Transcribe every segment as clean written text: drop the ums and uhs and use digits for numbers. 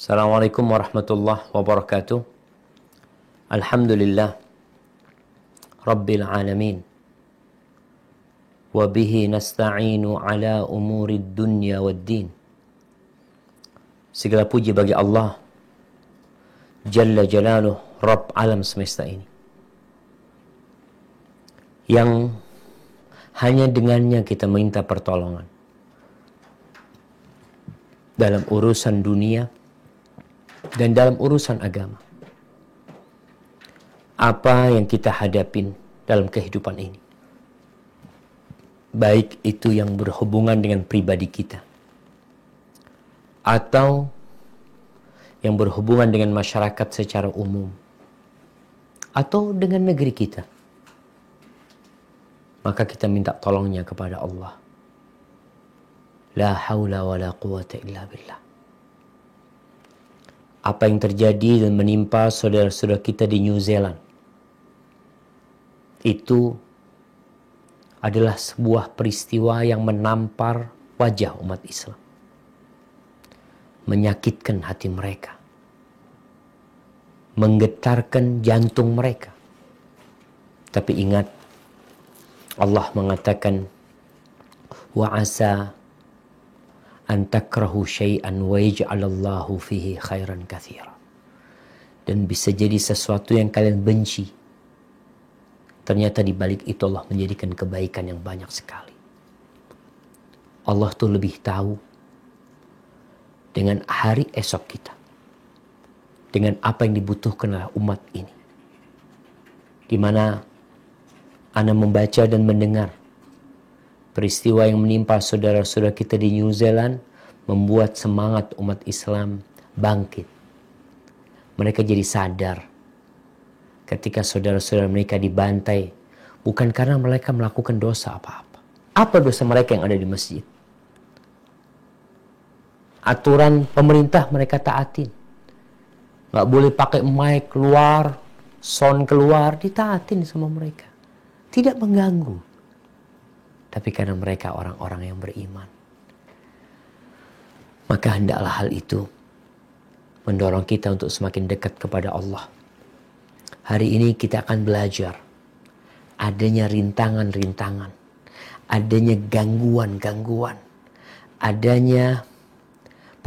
Assalamualaikum warahmatullahi wabarakatuh. Alhamdulillah Rabbil alamin. Wabihi nasta'inu ala umurid dunya waddin. Segala puji bagi Allah Jalla Jalaluh, Rabb alam semesta ini, yang hanya dengannya kita minta pertolongan dalam urusan dunia dan dalam urusan agama. Apa yang kita hadapin dalam kehidupan ini, baik itu yang berhubungan dengan pribadi kita atau yang berhubungan dengan masyarakat secara umum atau dengan negeri kita, maka kita minta tolongnya kepada Allah. La haula wa la quwata illa billah. Apa yang terjadi dan menimpa saudara-saudara kita di New Zealand itu adalah sebuah peristiwa yang menampar wajah umat Islam, menyakitkan hati mereka, menggetarkan jantung mereka. Tapi ingat, Allah mengatakan, wa asa an takrahu syai'an wa yaj'alallahu fihi khairan katsira. Dan bisa jadi sesuatu yang kalian benci, ternyata di balik itu Allah menjadikan kebaikan yang banyak sekali. Allah tuh lebih tahu dengan hari esok kita, dengan apa yang dibutuhkan oleh umat ini. Di mana Ana membaca dan mendengar peristiwa yang menimpa saudara-saudara kita di New Zealand membuat semangat umat Islam bangkit. Mereka jadi sadar ketika saudara-saudara mereka dibantai bukan karena mereka melakukan dosa apa-apa. Apa dosa mereka yang ada di masjid? Aturan pemerintah mereka taatin. Gak boleh pakai mic keluar, sound keluar, ditaatin sama mereka. Tidak mengganggu. Tapi karena mereka orang-orang yang beriman, maka hendaklah hal itu mendorong kita untuk semakin dekat kepada Allah. Hari ini kita akan belajar adanya rintangan-rintangan, adanya gangguan-gangguan, adanya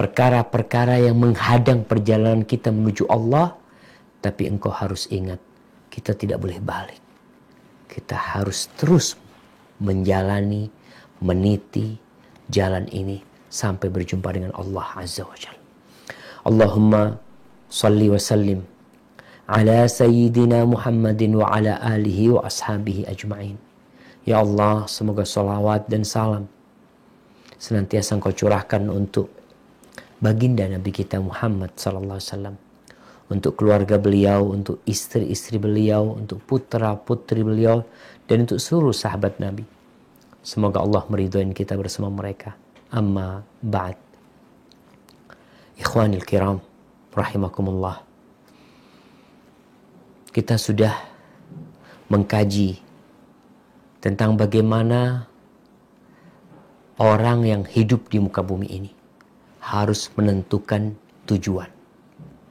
perkara-perkara yang menghadang perjalanan kita menuju Allah. Tapi engkau harus ingat, kita tidak boleh balik. Kita harus terus menjalani, meniti jalan ini sampai berjumpa dengan Allah Azza wa Jalla. Allahumma salli wa sallim ala sayyidina Muhammadin wa ala alihi wa ashabihi ajma'in. Ya Allah, semoga salawat dan salam senantiasa Engkau curahkan untuk baginda Nabi kita Muhammad sallallahu alaihi wasallam, untuk keluarga beliau, untuk istri-istri beliau, untuk putra-putri beliau, dan untuk seluruh sahabat Nabi. Semoga Allah meridhoin kita bersama mereka. Amma ba'd. Ikhwanil kiram, rahimakumullah. Kita sudah mengkaji tentang bagaimana orang yang hidup di muka bumi ini harus menentukan tujuan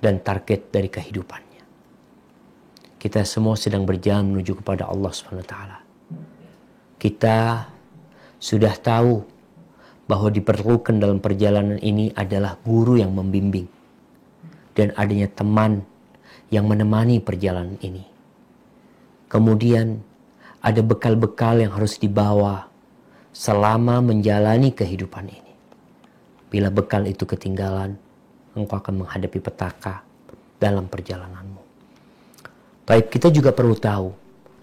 dan target dari kehidupannya. Kita semua sedang berjalan menuju kepada Allah SWT. Kita sudah tahu bahwa diperlukan dalam perjalanan ini adalah guru yang membimbing dan adanya teman yang menemani perjalanan ini. Kemudian ada bekal-bekal yang harus dibawa selama menjalani kehidupan ini. Bila bekal itu ketinggalan, engkau akan menghadapi petaka dalam perjalananmu. Baik, kita juga perlu tahu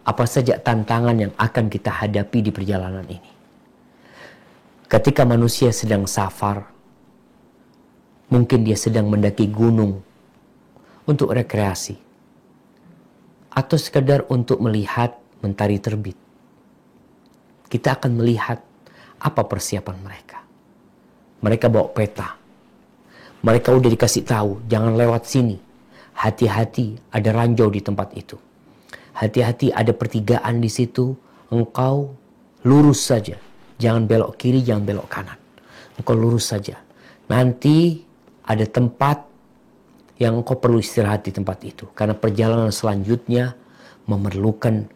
apa saja tantangan yang akan kita hadapi di perjalanan ini. Ketika manusia sedang safar, mungkin dia sedang mendaki gunung untuk rekreasi atau sekedar untuk melihat mentari terbit. Kita akan melihat apa persiapan mereka. Mereka bawa peta. Mereka udah dikasih tahu, jangan lewat sini. Hati-hati, ada ranjau di tempat itu. Hati-hati, ada pertigaan di situ. Engkau lurus saja. Jangan belok kiri, jangan belok kanan. Engkau lurus saja. Nanti ada tempat yang engkau perlu istirahat di tempat itu. Karena perjalanan selanjutnya memerlukan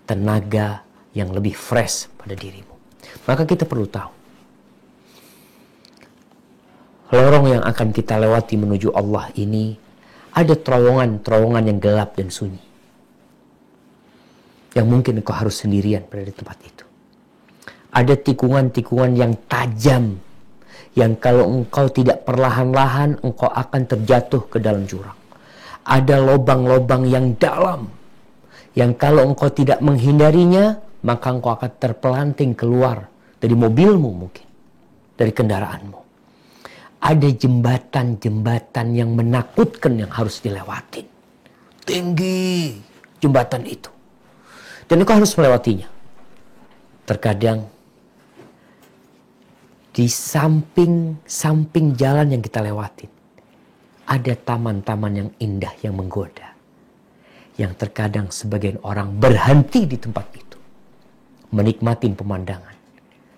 tenaga yang lebih fresh pada dirimu. Maka kita perlu tahu, lorong yang akan kita lewati menuju Allah ini ada terowongan-terowongan yang gelap dan sunyi, yang mungkin engkau harus sendirian berada di tempat itu. Ada tikungan-tikungan yang tajam, yang kalau engkau tidak perlahan-lahan, engkau akan terjatuh ke dalam jurang. Ada lobang-lobang yang dalam, yang kalau engkau tidak menghindarinya, maka engkau akan terpelanting keluar dari mobilmu mungkin, dari kendaraanmu. Ada jembatan-jembatan yang menakutkan yang harus dilewatin. Tinggi jembatan itu. Dan engkau harus melewatinya. Terkadang di samping jalan yang kita lewatin, ada taman-taman yang indah yang menggoda. Yang terkadang sebagian orang berhenti di tempat itu, menikmati pemandangan,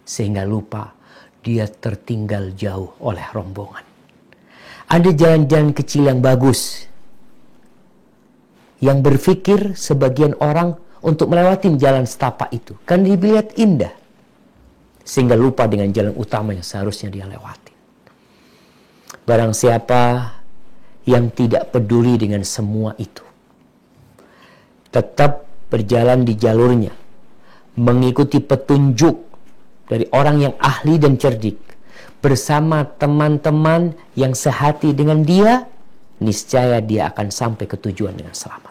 sehingga lupa dia tertinggal jauh oleh rombongan. Ada jalan-jalan kecil yang bagus, yang berpikir sebagian orang untuk melewati jalan setapak itu, kan dilihat indah, sehingga lupa dengan jalan utama yang seharusnya dia lewati. Barang siapa yang tidak peduli dengan semua itu, tetap berjalan di jalurnya, mengikuti petunjuk dari orang yang ahli dan cerdik, bersama teman-teman yang sehati dengan dia, niscaya dia akan sampai ke tujuan dengan selamat.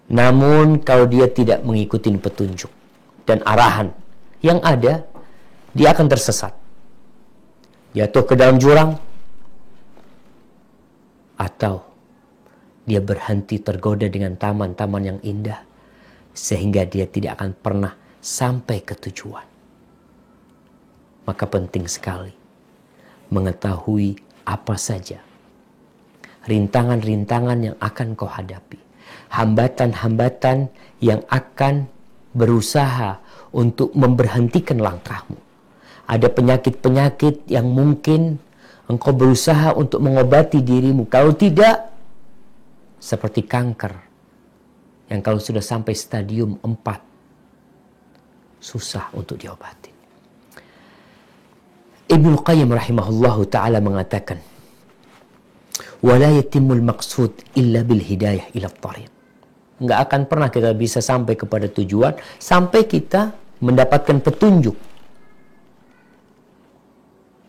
Namun kalau dia tidak mengikuti petunjuk dan arahan yang ada, dia akan tersesat, jatuh ke dalam jurang, atau dia berhenti tergoda dengan taman-taman yang indah, sehingga dia tidak akan pernah sampai ke tujuan. Maka penting sekali mengetahui apa saja rintangan-rintangan yang akan kau hadapi, hambatan-hambatan yang akan berusaha untuk memberhentikan langkahmu. Ada penyakit-penyakit yang mungkin engkau berusaha untuk mengobati dirimu. Kalau tidak, seperti kanker yang kalau sudah sampai stadium 4, susah untuk diobati. Ibnu Qayyim rahimahullahu ta'ala mengatakan, وَلَا يَتِمُّ الْمَقْصُودِ إِلَّا بِالْهِدَايَةِ إِلَى الطَّرِيقِ. Enggak akan pernah kita bisa sampai kepada tujuan sampai kita mendapatkan petunjuk.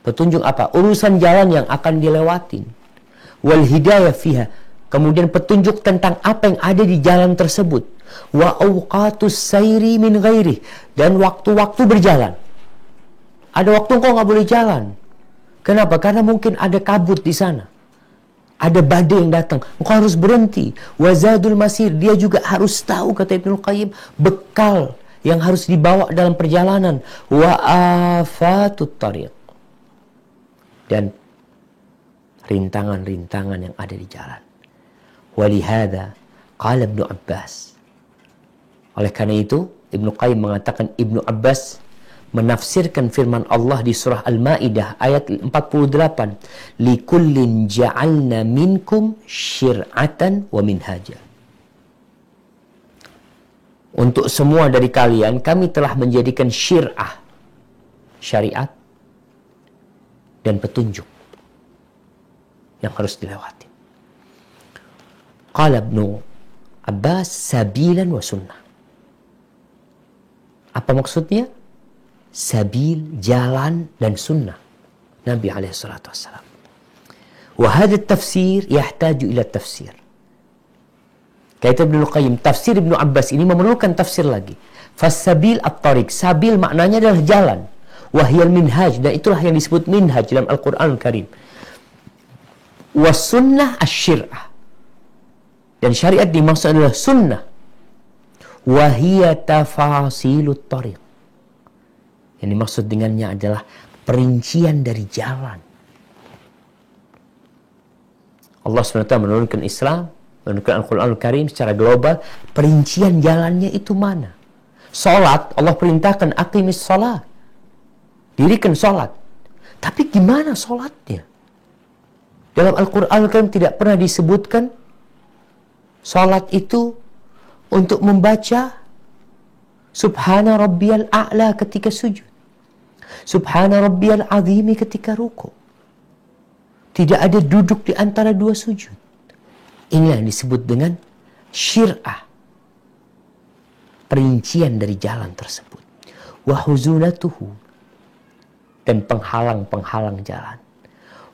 Petunjuk apa? Urusan jalan yang akan dilewatin. Wal hidayah fiha. Kemudian petunjuk tentang apa yang ada di jalan tersebut. Wa awqatus sayri min ghairi. Dan waktu-waktu berjalan. Ada waktu engkau nggak boleh jalan. Kenapa? Karena mungkin ada kabut di sana. Ada badai yang datang. Engkau harus berhenti. Wazadul masir. Dia juga harus tahu, kata Ibnu Qayyim, bekal yang harus dibawa dalam perjalanan. Wa afatut tariq. Dan rintangan-rintangan yang ada di jalan. Walihada qala Ibnu Abbas. Oleh karena itu, Ibnu Qayyim mengatakan, Ibnu Abbas menafsirkan firman Allah di surah Al-Maidah ayat 48, likullin ja'alna minkum syir'atan wa minhaja. Untuk semua dari kalian kami telah menjadikan syir'ah, syariat, dan petunjuk yang harus dilewati. Qala Ibnu Abbas sabilan wa sunnah. Apa maksudnya? Sabil, jalan, dan sunnah Nabi alaihissalatu wassalam. Wahada tafsir yahtaju ila tafsir. Kata Ibnu Qayyim, tafsir Ibnu Abbas ini memerlukan tafsir lagi. Fasabil at-tariq. Sabil maknanya adalah jalan. Wahyal minhaj. Dan itulah yang disebut minhaj dalam Al-Quran Al-Karim. Wasunnah asyir'ah. Dan syariat dimaksud adalah sunnah. Wahiyya tafasilut tariq. Yang dimaksud dengannya adalah perincian dari jalan. Allah SWT menurunkan Islam, menurunkan Al-Quran Al-Karim secara global. Perincian jalannya itu mana? Salat, Allah perintahkan aqimis salat. Dirikan salat. Tapi gimana salatnya? Dalam Al-Quran kan tidak pernah disebutkan salat itu untuk membaca Subhana Rabbiyal A'la ketika sujud, Subhana Rabbiyal Azimi ketika ruku. Tidak ada duduk di antara dua sujud. Ini yang disebut dengan syir'ah, perincian dari jalan tersebut. Wa huzunatuhu, dan penghalang-penghalang jalan.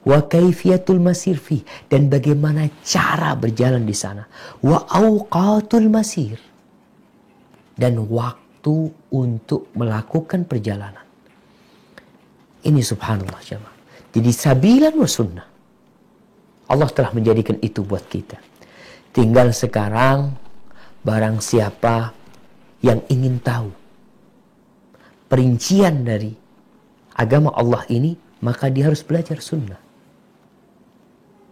Wa kaifiyatul masir fi, dan bagaimana cara berjalan di sana. Wa awqatul masir, dan waktu untuk melakukan perjalanan. Ini subhanallah jemaah. Jadi sabilan wa sunnah. Allah telah menjadikan itu buat kita. Tinggal sekarang barang siapa yang ingin tahu perincian dari agama Allah ini, maka dia harus belajar sunnah.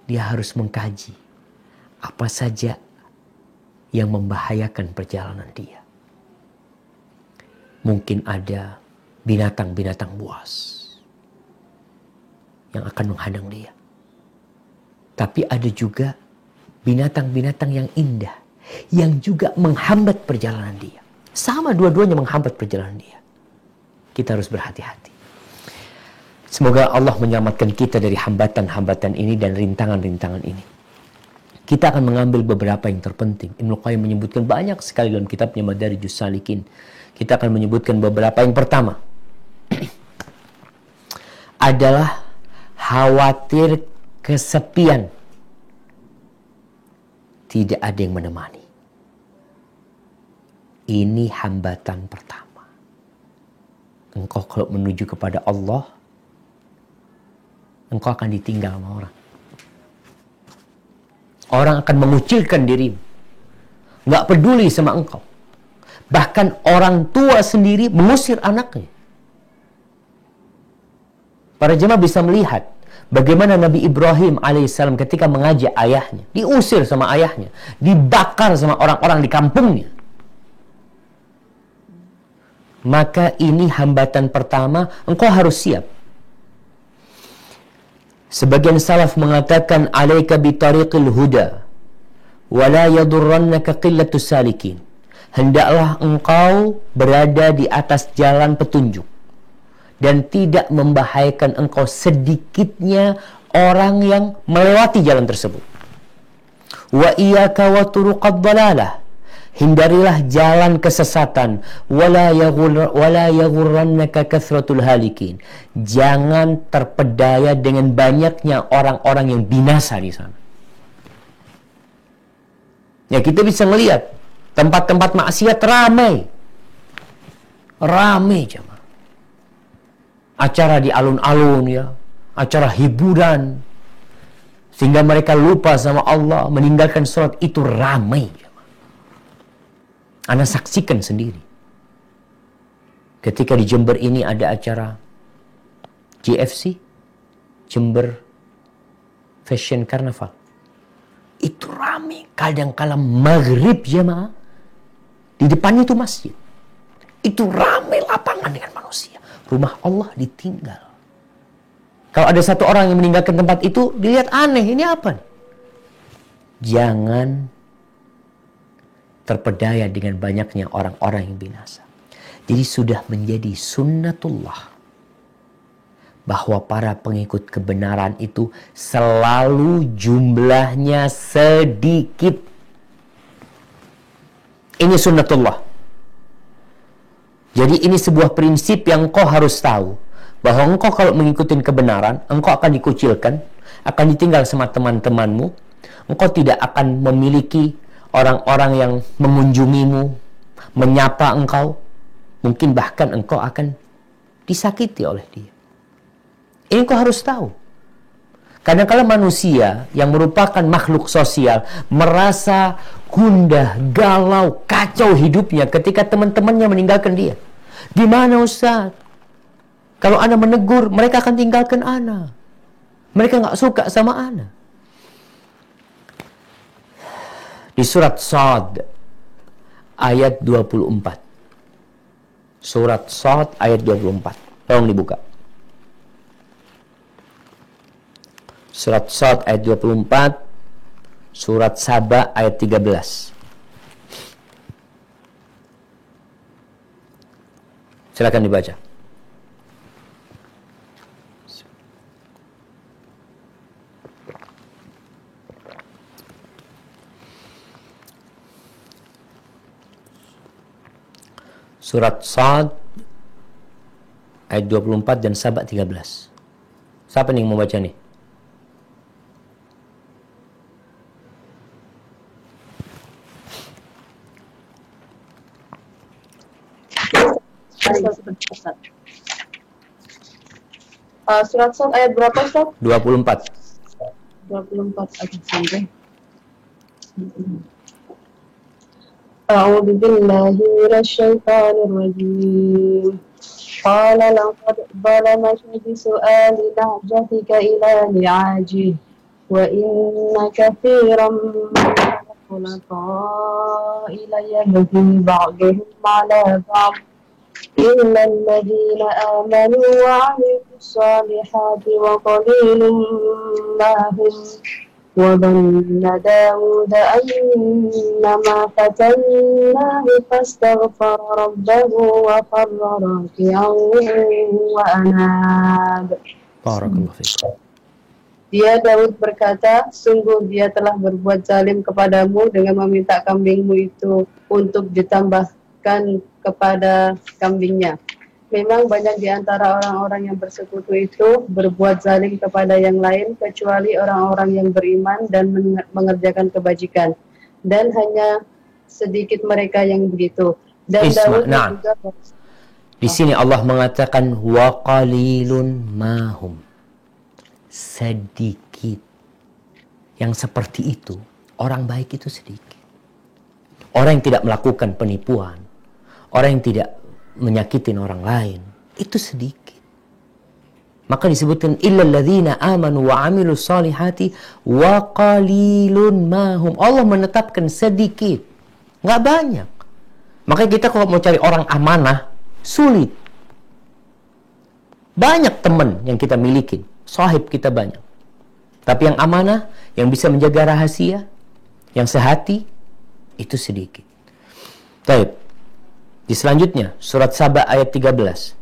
Dia harus mengkaji apa saja yang membahayakan perjalanan dia. Mungkin ada binatang-binatang buas yang akan menghadang dia. Tapi ada juga binatang-binatang yang indah yang juga menghambat perjalanan dia. Sama, dua-duanya menghambat perjalanan dia. Kita harus berhati-hati. Semoga Allah menyelamatkan kita dari hambatan-hambatan ini dan rintangan-rintangan ini. Kita akan mengambil beberapa yang terpenting. Ibnu Qayyim menyebutkan banyak sekali dalam kitabnya Madarijus Salikin. Kita akan menyebutkan beberapa. Yang pertama adalah khawatir kesepian. Tidak ada yang menemani. Ini hambatan pertama. Engkau kalau menuju kepada Allah, engkau akan ditinggal sama orang. Orang akan mengucilkan dirimu. Nggak peduli sama engkau. Bahkan orang tua sendiri mengusir anaknya. Para jemaah bisa melihat bagaimana Nabi Ibrahim alaihissalam ketika mengajak ayahnya, diusir sama ayahnya, dibakar sama orang-orang di kampungnya. Maka ini hambatan pertama, engkau harus siap. Sebagian salaf mengatakan alaika bi tariqil huda wa la yadurrannaka qillatus salikin. Hendaklah engkau berada di atas jalan petunjuk dan tidak membahayakan engkau sedikitnya orang yang melewati jalan tersebut. Wa iyyaka wa turuqad dalalah. Hindarilah jalan kesesatan. Wala yaghurrannaka kathratul halikin. Jangan terpedaya dengan banyaknya orang-orang yang binasa di sana. Ya, kita bisa melihat tempat-tempat maksiat ramai. Ramai jemaah. Acara di alun-alun ya, acara hiburan. Sehingga mereka lupa sama Allah, meninggalkan sholat, itu ramai. Anda saksikan sendiri. Ketika di Jember ini ada acara JFC, Jember Fashion Carnival. Itu ramai. Kadang-kala maghrib jemaah, di depannya itu masjid. Itu ramai lapangan dengan manusia. Rumah Allah ditinggal. Kalau ada satu orang yang meninggalkan tempat itu, dilihat aneh. Ini apa? Jangan terpedaya dengan banyaknya orang-orang yang binasa. Jadi sudah menjadi sunnatullah bahwa para pengikut kebenaran itu selalu jumlahnya sedikit. Ini sunnatullah. Jadi ini sebuah prinsip yang engkau harus tahu. Bahwa engkau kalau mengikuti kebenaran, engkau akan dikucilkan, akan ditinggal sama teman-temanmu. Engkau tidak akan memiliki orang-orang yang mengunjungimu, menyapa engkau. Mungkin bahkan engkau akan disakiti oleh dia. Ini engkau harus tahu. Kadang-kadang manusia yang merupakan makhluk sosial merasa gundah, galau, kacau hidupnya ketika teman-temannya meninggalkan dia. Gimana Ustaz? Kalau Ana menegur, mereka akan tinggalkan Ana. Mereka nggak suka sama Ana. Di surat Shad ayat 24. Surat Shad ayat 24. Tolong dibuka. Surat Shad ayat 24, surat Saba ayat 13. Silakan dibaca. Surat Shad ayat 24 dan Saba 13. Siapa nih yang membaca nih? Surat Shad ayat berapa, Ustaz? 24. 24 ayat sampai. A'udzu billahi minasyaitonir rajim. Qala laqad zalamaka bi su'ali nahjatika ila li'ajih wa inna katsiran min ila yabghi ba'dihim 'ala ba'd إلا الذين آمنوا وعملوا الصالحات وقليل ما هم وظن داود أنما فتناه فاستغفر ربه وخر راكعا وأناب. Barakallahu fiik. Dia Daud berkata, sungguh dia telah berbuat zalim kepadamu dengan meminta kambingmu itu untuk ditambahkan kepada kambingnya. Memang banyak di antara orang-orang yang bersekutu itu berbuat zalim kepada yang lain kecuali orang-orang yang beriman dan mengerjakan kebajikan. Dan hanya sedikit mereka yang begitu. Dan Daud juga di sini Allah mengatakan wa qalilun mahum. Sedikit. Yang seperti itu, orang baik itu sedikit. Orang yang tidak melakukan penipuan, orang yang tidak menyakitin orang lain, itu sedikit. Maka disebutkan illal ladzina amanu wa amilus solihati wa qalilun mahum. Allah menetapkan sedikit, nggak banyak. Makanya kita kalau mau cari orang amanah sulit. Banyak teman yang kita miliki, sahib kita banyak. Tapi yang amanah, yang bisa menjaga rahasia, yang sehati, itu sedikit. Baik. Di selanjutnya, surat Saba ayat 13.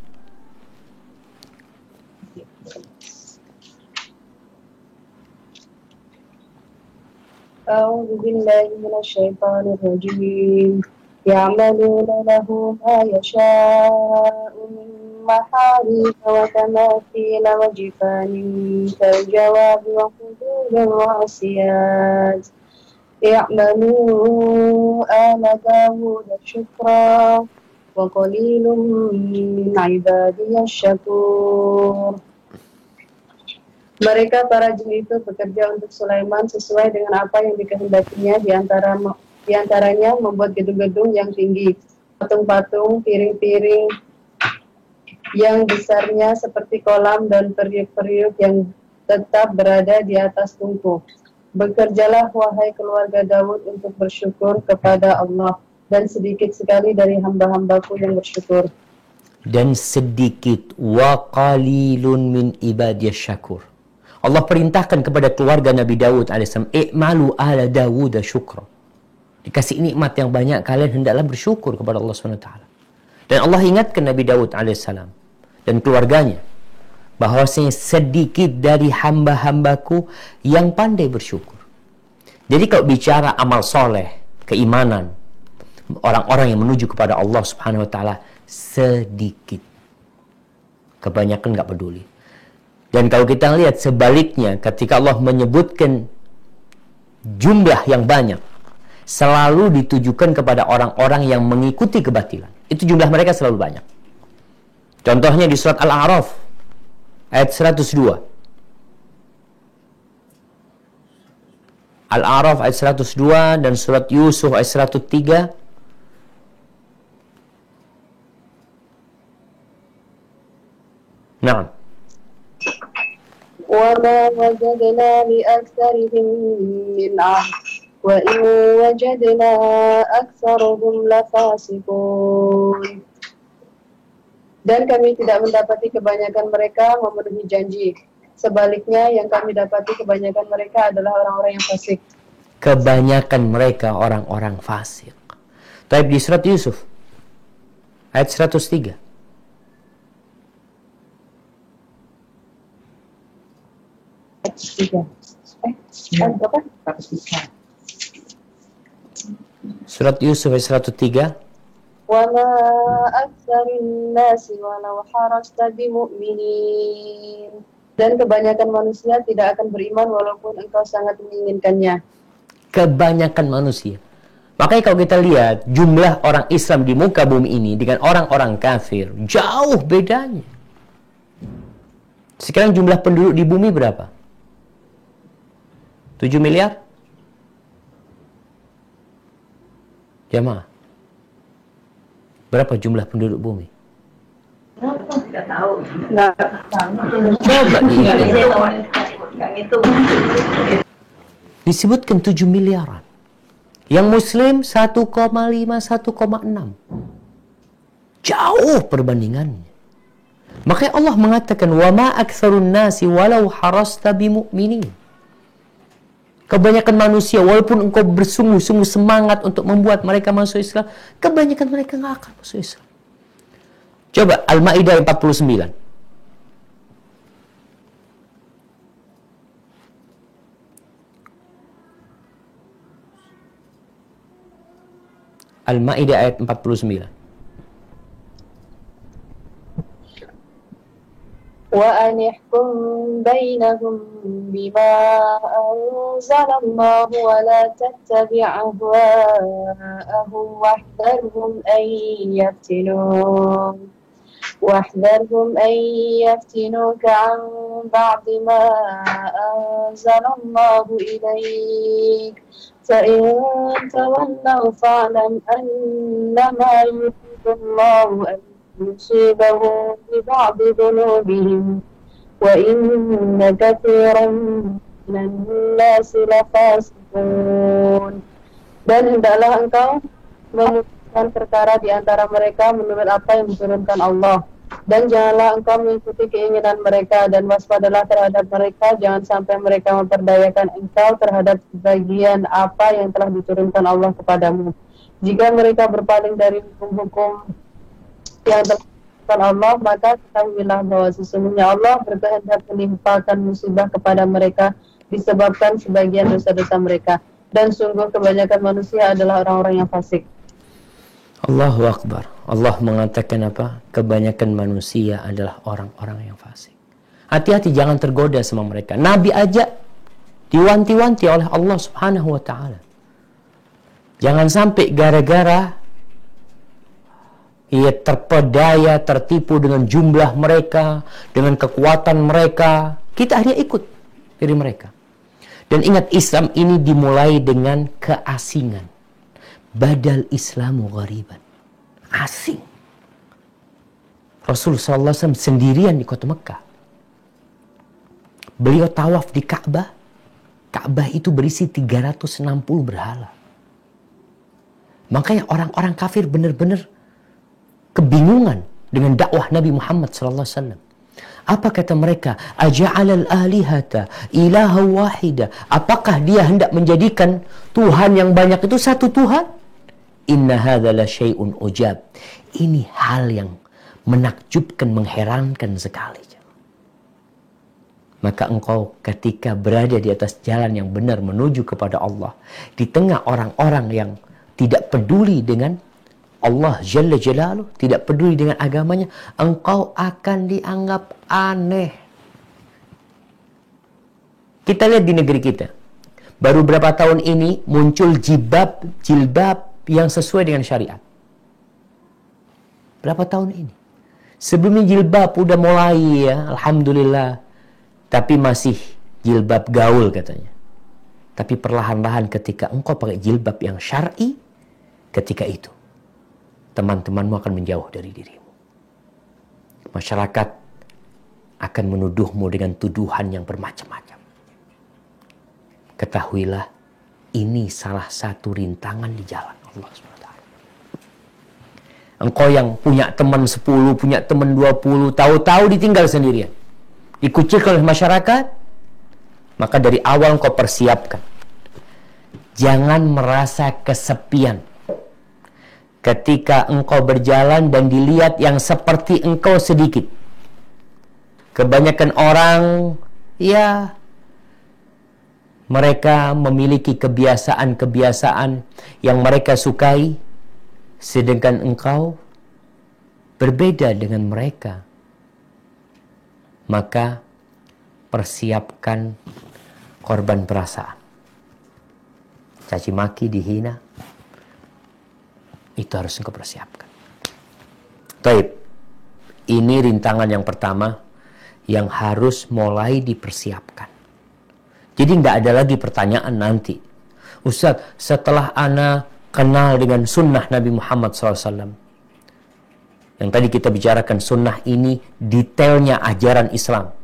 A'udzu billahi minasyaitonir rajim. Ya'maluna lahu ma yasha'u min maharib wa tamathil wa jifanin kal-jawab wa qudurin rasiyat. Ya'malu ala Dawud syukra wa qalilun min ibadiyasy syakur. Mereka para jin itu bekerja untuk Sulaiman sesuai dengan apa yang dikehendakinya, di antaranya membuat gedung-gedung yang tinggi, patung-patung, piring-piring yang besarnya seperti kolam dan periuk-periuk yang tetap berada di atas tungku. Bekerjalah wahai keluarga Daud untuk bersyukur kepada Allah, dan sedikit sekali dari hamba-hambaku yang bersyukur. Dan sedikit wa qalilun min ibadiyasy syakur. Allah perintahkan kepada keluarga Nabi Daud alaihissalam, i'malu ala Dawud syukra. Dikasih nikmat yang banyak, kalian hendaklah bersyukur kepada Allah SWT. Dan Allah ingatkan Nabi Daud alaihissalam dan keluarganya bahwasanya sedikit dari hamba-hambaku yang pandai bersyukur. Jadi kalau bicara amal soleh, keimanan, orang-orang yang menuju kepada Allah Subhanahu Wa Taala sedikit, kebanyakan nggak peduli. Dan kalau kita lihat sebaliknya, ketika Allah menyebutkan jumlah yang banyak, selalu ditujukan kepada orang-orang yang mengikuti kebatilan. Itu jumlah mereka selalu banyak. Contohnya di surat Al-A'raf ayat 102. Al-A'raf ayat 102 dan surat Yusuf ayat 103. Naam. وَمَا وَجَدْنَا لِأَكْثَرِهِمْ مِنْ عَهْدٍ وَإِنْ وَجَدْنَا أَكْثَرَهُمْ لَفَاسِقُونَ. Dan kami tidak mendapati kebanyakan mereka memenuhi janji. Sebaliknya, yang kami dapati kebanyakan mereka adalah orang-orang yang fasik. Kebanyakan mereka orang-orang fasik. Tapi di surat Yusuf ayat 103. Surat Yusuf ayat 103. Wa ma aktsarin nasi walau harasta bimu'minin. Dan kebanyakan manusia tidak akan beriman walaupun engkau sangat menginginkannya. Kebanyakan manusia. Makanya kalau kita lihat jumlah orang Islam di muka bumi ini dengan orang-orang kafir, jauh bedanya. Sekarang jumlah penduduk di bumi berapa? 7 miliar? Jamaah. Berapa jumlah penduduk bumi? Tidak tahu. Nggak tahu. Coba disebutkan 7 miliaran. Yang Muslim 1,5, 1,6. Jauh perbandingannya. Makanya Allah mengatakan, wa ma aktsarun nasi walau harasta bimu'minin. Kebanyakan manusia, walaupun engkau bersungguh-sungguh semangat untuk membuat mereka masuk Islam, kebanyakan mereka nggak akan masuk Islam. Coba Al-Maidah 49. Al-Maidah ayat 49. Wa anihkum bainahum bima anzalallahu wa la tattabi' ahwa'ahum wahdharhum an yaftinuka an ba'di ma anzalallahu ilayk فإن تولوا فاعلم أنما يريد الله أن يصيبهم ببعض ذنوبهم وإن كثيرا من الناس لفاسقون. Dan hendaklah engkau memutuskan perkara di antara mereka menurut apa yang diturunkan Allah. Dan janganlah engkau mengikuti keinginan mereka, dan waspadalah terhadap mereka, jangan sampai mereka memperdayakan engkau terhadap sebagian apa yang telah diturunkan Allah kepadamu. Jika mereka berpaling dari hukum-hukum yang telah diturunkan Allah, maka ketahuilah bahwa sesungguhnya Allah berkehendak menimpakan musibah kepada mereka disebabkan sebagian dosa-dosa mereka. Dan sungguh kebanyakan manusia adalah orang-orang yang fasik. Allahu Akbar. Allah mengatakan apa? Kebanyakan manusia adalah orang-orang yang fasik. Hati-hati jangan tergoda sama mereka. Nabi aja diwanti-wanti oleh Allah Subhanahu wa taala. Jangan sampai gara-gara ia terpedaya, tertipu dengan jumlah mereka, dengan kekuatan mereka, kita akhirnya ikut dari mereka. Dan ingat, Islam ini dimulai dengan keasingan. Badal Islamu ghariban. Asing. Rasulullah SAW sendirian di kota Mekah. Beliau tawaf di Ka'bah. Ka'bah itu berisi 360 berhala. Makanya orang-orang kafir benar-benar kebingungan dengan dakwah Nabi Muhammad SAW. Apa kata mereka? Aja'alal alihata ilaha wahida. Apakah dia hendak menjadikan Tuhan yang banyak itu satu Tuhan? Inna hadza la syai'un ujab. Ini hal yang menakjubkan, mengherankan sekali. Maka engkau ketika berada di atas jalan yang benar menuju kepada Allah, di tengah orang-orang yang tidak peduli dengan Allah Jalla Jalaluh, tidak peduli dengan agamanya, engkau akan dianggap aneh. Kita lihat di negeri kita. Baru berapa tahun ini muncul jilbab yang sesuai dengan syariat. Berapa tahun ini? Sebelumnya jilbab udah mulai ya, alhamdulillah. Tapi masih jilbab gaul katanya. Tapi perlahan-lahan ketika engkau pakai jilbab yang syar'i, ketika itu teman-temanmu akan menjauh dari dirimu. Masyarakat akan menuduhmu dengan tuduhan yang bermacam-macam. Ketahuilah, ini salah satu rintangan di jalan Allah SWT. Engkau yang punya teman 10, punya teman 20, tahu-tahu ditinggal sendirian. dikucilkan oleh masyarakat, maka dari awal engkau persiapkan. Jangan merasa kesepian ketika engkau berjalan dan dilihat yang seperti engkau sedikit. Kebanyakan orang, ya, mereka memiliki kebiasaan-kebiasaan yang mereka sukai, sedangkan engkau berbeda dengan mereka. Maka persiapkan korban perasaan. Caci maki, dihina, itu harus engkau persiapkan. Taib. Ini rintangan yang pertama yang harus mulai dipersiapkan. Jadi nggak ada lagi pertanyaan nanti, Ustaz, setelah ana kenal dengan sunnah Nabi Muhammad SAW, yang tadi kita bicarakan, sunnah ini detailnya ajaran Islam,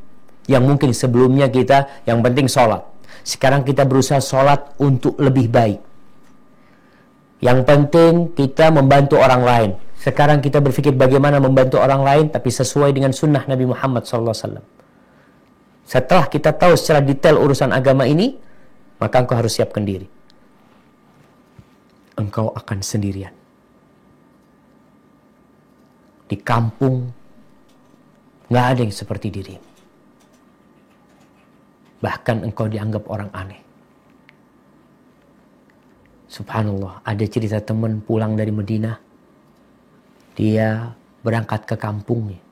yang mungkin sebelumnya kita yang penting sholat. Sekarang kita berusaha sholat untuk lebih baik. Yang penting kita membantu orang lain. Sekarang kita berpikir bagaimana membantu orang lain tapi sesuai dengan sunnah Nabi Muhammad SAW. Setelah kita tahu secara detail urusan agama ini, maka engkau harus siapkan diri. Engkau akan sendirian. Di kampung nggak ada yang seperti dirimu. Bahkan engkau dianggap orang aneh. Subhanallah, ada cerita teman pulang dari Madinah. Dia berangkat ke kampungnya.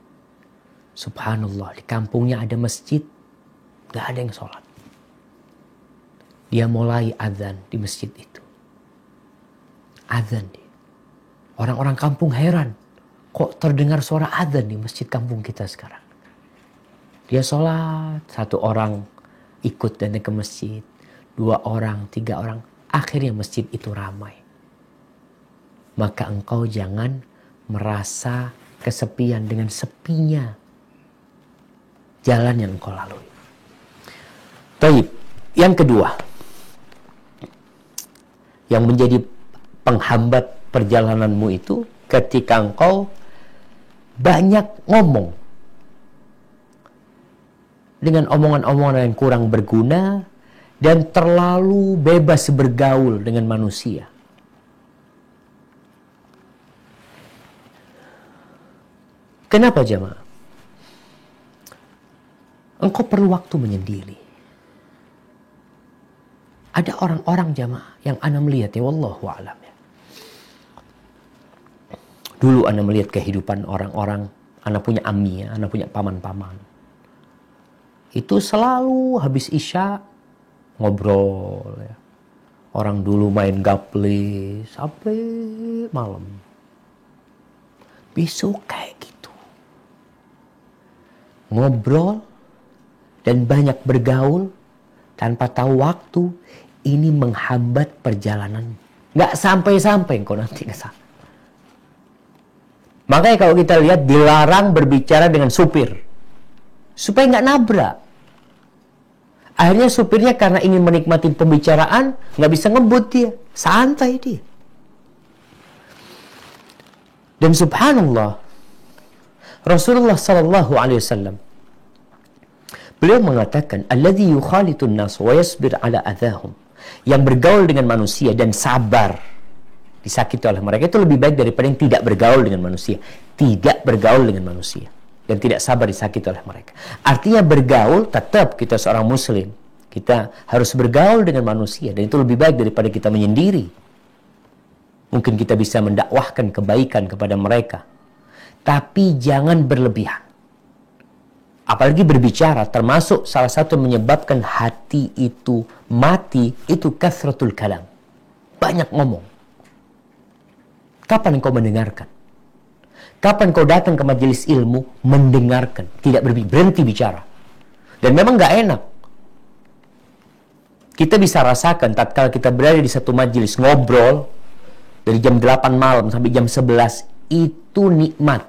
Subhanallah, di kampungnya ada masjid, gak ada yang sholat. Dia mulai azan di masjid itu. Azan dia. Orang-orang kampung heran, kok terdengar suara azan di masjid kampung kita sekarang. Dia sholat, satu orang ikut dan ke masjid, 2 orang, 3 orang, akhirnya masjid itu ramai. Maka engkau jangan merasa kesepian dengan sepinya jalan yang engkau lalui. Taib. Yang kedua, yang menjadi penghambat perjalananmu itu ketika engkau banyak ngomong dengan omongan-omongan yang kurang berguna dan terlalu bebas bergaul dengan manusia. Kenapa jemaah? Engkau perlu waktu menyendiri. Ada orang-orang jemaah yang ana melihat, ya wallahu a'lam ya. Dulu ana melihat kehidupan orang-orang, ana punya ammi ya, ana punya paman-paman. Itu selalu habis isya ngobrol ya. Orang dulu main gaple sampai malam. Besok kayak gitu. Ngobrol dan banyak bergaul tanpa tahu waktu, ini menghambat perjalanan. Nggak sampai-sampai engkau nanti ke sana. Makanya kalau kita lihat dilarang berbicara dengan supir supaya nggak nabrak. Akhirnya supirnya karena ingin menikmati pembicaraan, nggak bisa ngebut dia, santai dia. Dan subhanallah, Rasulullah SAW, beliau mengatakan, alladzi yukhalitun nas wa yasbir ala adahum, yang bergaul dengan manusia dan sabar disakiti oleh mereka, itu lebih baik daripada yang tidak bergaul dengan manusia. Tidak bergaul dengan manusia dan tidak sabar disakiti oleh mereka. Artinya bergaul, tetap kita seorang muslim, kita harus bergaul dengan manusia, dan itu lebih baik daripada kita menyendiri. Mungkin kita bisa mendakwahkan kebaikan kepada mereka, tapi jangan berlebihan. Apalagi berbicara, termasuk salah satu menyebabkan hati itu mati, itu kathratul kalam, banyak ngomong. Kapan engkau mendengarkan? Kapan kau datang ke majelis ilmu mendengarkan, tidak berhenti bicara? Dan memang nggak enak. Kita bisa rasakan tatkala kita berada di satu majelis ngobrol dari jam 8 malam sampai jam 11, itu nikmat.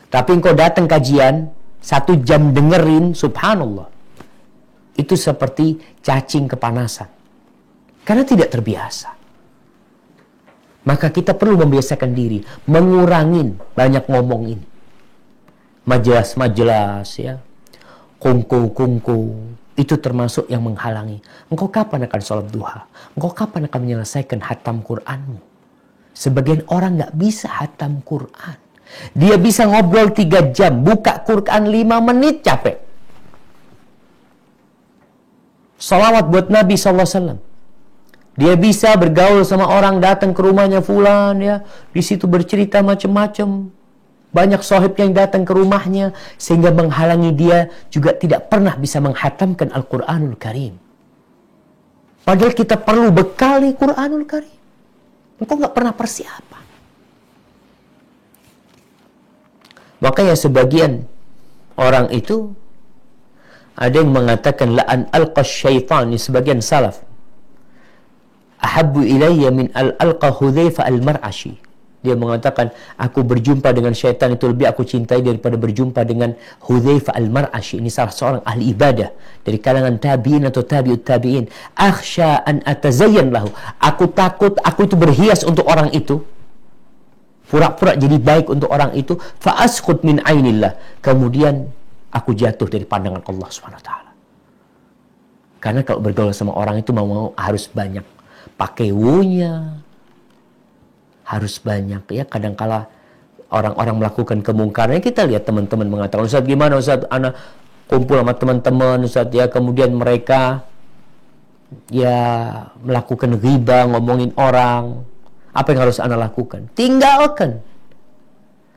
Tapi engkau datang kajian 1 jam dengerin, subhanallah, itu seperti cacing kepanasan karena tidak terbiasa. Maka kita perlu membiasakan diri, mengurangin banyak ngomong ini. majelis-majelis, ya, kungku-kungku, itu termasuk yang menghalangi. Engkau kapan akan sholat duha? Engkau kapan akan menyelesaikan hatam Qur'anmu? Sebagian orang nggak bisa hatam Qur'an. Dia bisa ngobrol 3 jam, buka Qur'an 5 menit capek. Salawat buat Nabi SAW. Dia bisa bergaul sama orang, datang ke rumahnya fulan, ya, di situ bercerita macam-macam. Banyak sahib yang datang ke rumahnya, sehingga menghalangi dia juga tidak pernah bisa menghatamkan Al-Quranul Karim. Padahal kita perlu bekali Quranul Karim. Engkau nggak pernah persiapan. Makanya sebagian orang itu ada yang mengatakan la'an alqa syaitan, sebagian salaf. Ahabbu ilayya min alqa Hudzaifah al-Mar'ashi. Dia mengatakan, aku berjumpa dengan syaitan itu lebih aku cintai daripada berjumpa dengan Hudzaifah al-Mar'ashi. Ini salah seorang ahli ibadah dari kalangan tabi'in atau tabi'ut tabi'in. Akhsha an atazayyan lahu. Aku takut, aku itu berhias untuk orang itu. Pura-pura jadi baik untuk orang itu. Fa'asqut min ainillah. Kemudian aku jatuh dari pandangan Allah SWT. Karena kalau bergaul sama orang itu mau harus banyak pakai wunya, harus banyak, ya. Kadangkala orang-orang melakukan kemungkaran, kita lihat teman-teman mengatakan, Ustaz gimana Ustaz, anak kumpul sama teman-teman Ustaz, ya, kemudian mereka ya melakukan ghibah, ngomongin orang. Apa yang harus anak lakukan? Tinggalkan.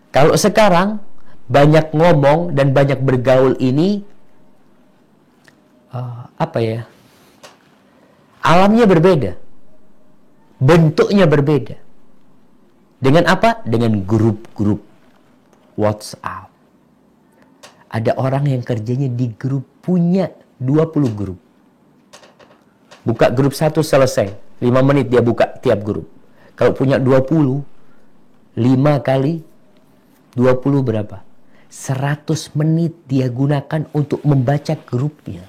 Kalau sekarang banyak ngomong dan banyak bergaul ini alamnya berbeda, bentuknya berbeda. Dengan apa? Dengan grup-grup WhatsApp. Ada orang yang kerjanya di grup, punya 20 grup. Buka grup 1 selesai, 5 menit dia buka tiap grup. Kalau punya 20, 5 kali 20 berapa? 100 menit dia gunakan untuk membaca grupnya.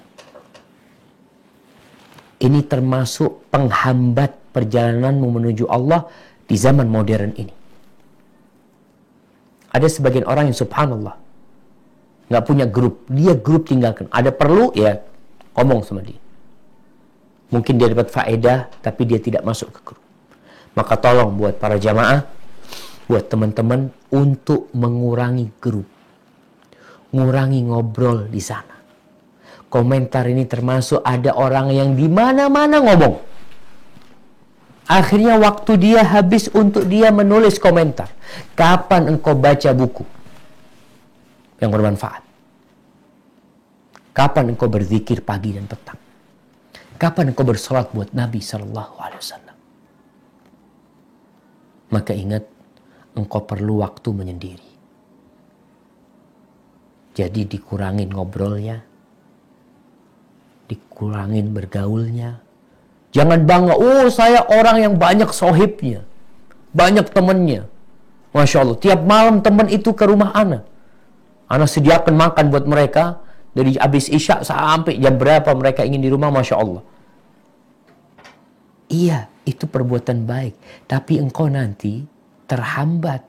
Ini termasuk penghambat perjalananmu menuju Allah di zaman modern ini. Ada sebagian orang yang subhanallah nggak punya grup, dia grup tinggalkan. Ada perlu ya ngomong sama dia. Mungkin dia dapat faedah, tapi dia tidak masuk ke grup. Maka tolong buat para jamaah, buat teman-teman untuk mengurangi grup, ngurangi ngobrol di sana. Komentar ini termasuk ada orang yang di mana-mana ngomong. Akhirnya waktu dia habis untuk dia menulis komentar. Kapan engkau baca buku yang bermanfaat? Kapan engkau berzikir pagi dan petang? Kapan engkau bersolat buat Nabi SAW? Maka ingat, engkau perlu waktu menyendiri. Jadi dikurangin ngobrolnya, dikurangin bergaulnya. Jangan bangga, oh saya orang yang banyak sohibnya, banyak temannya. Masya Allah, tiap malam teman itu ke rumah ana sediakan makan buat mereka, dari habis isya sampai jam berapa mereka ingin di rumah, Masya Allah. Iya, itu perbuatan baik. Tapi engkau nanti terhambat.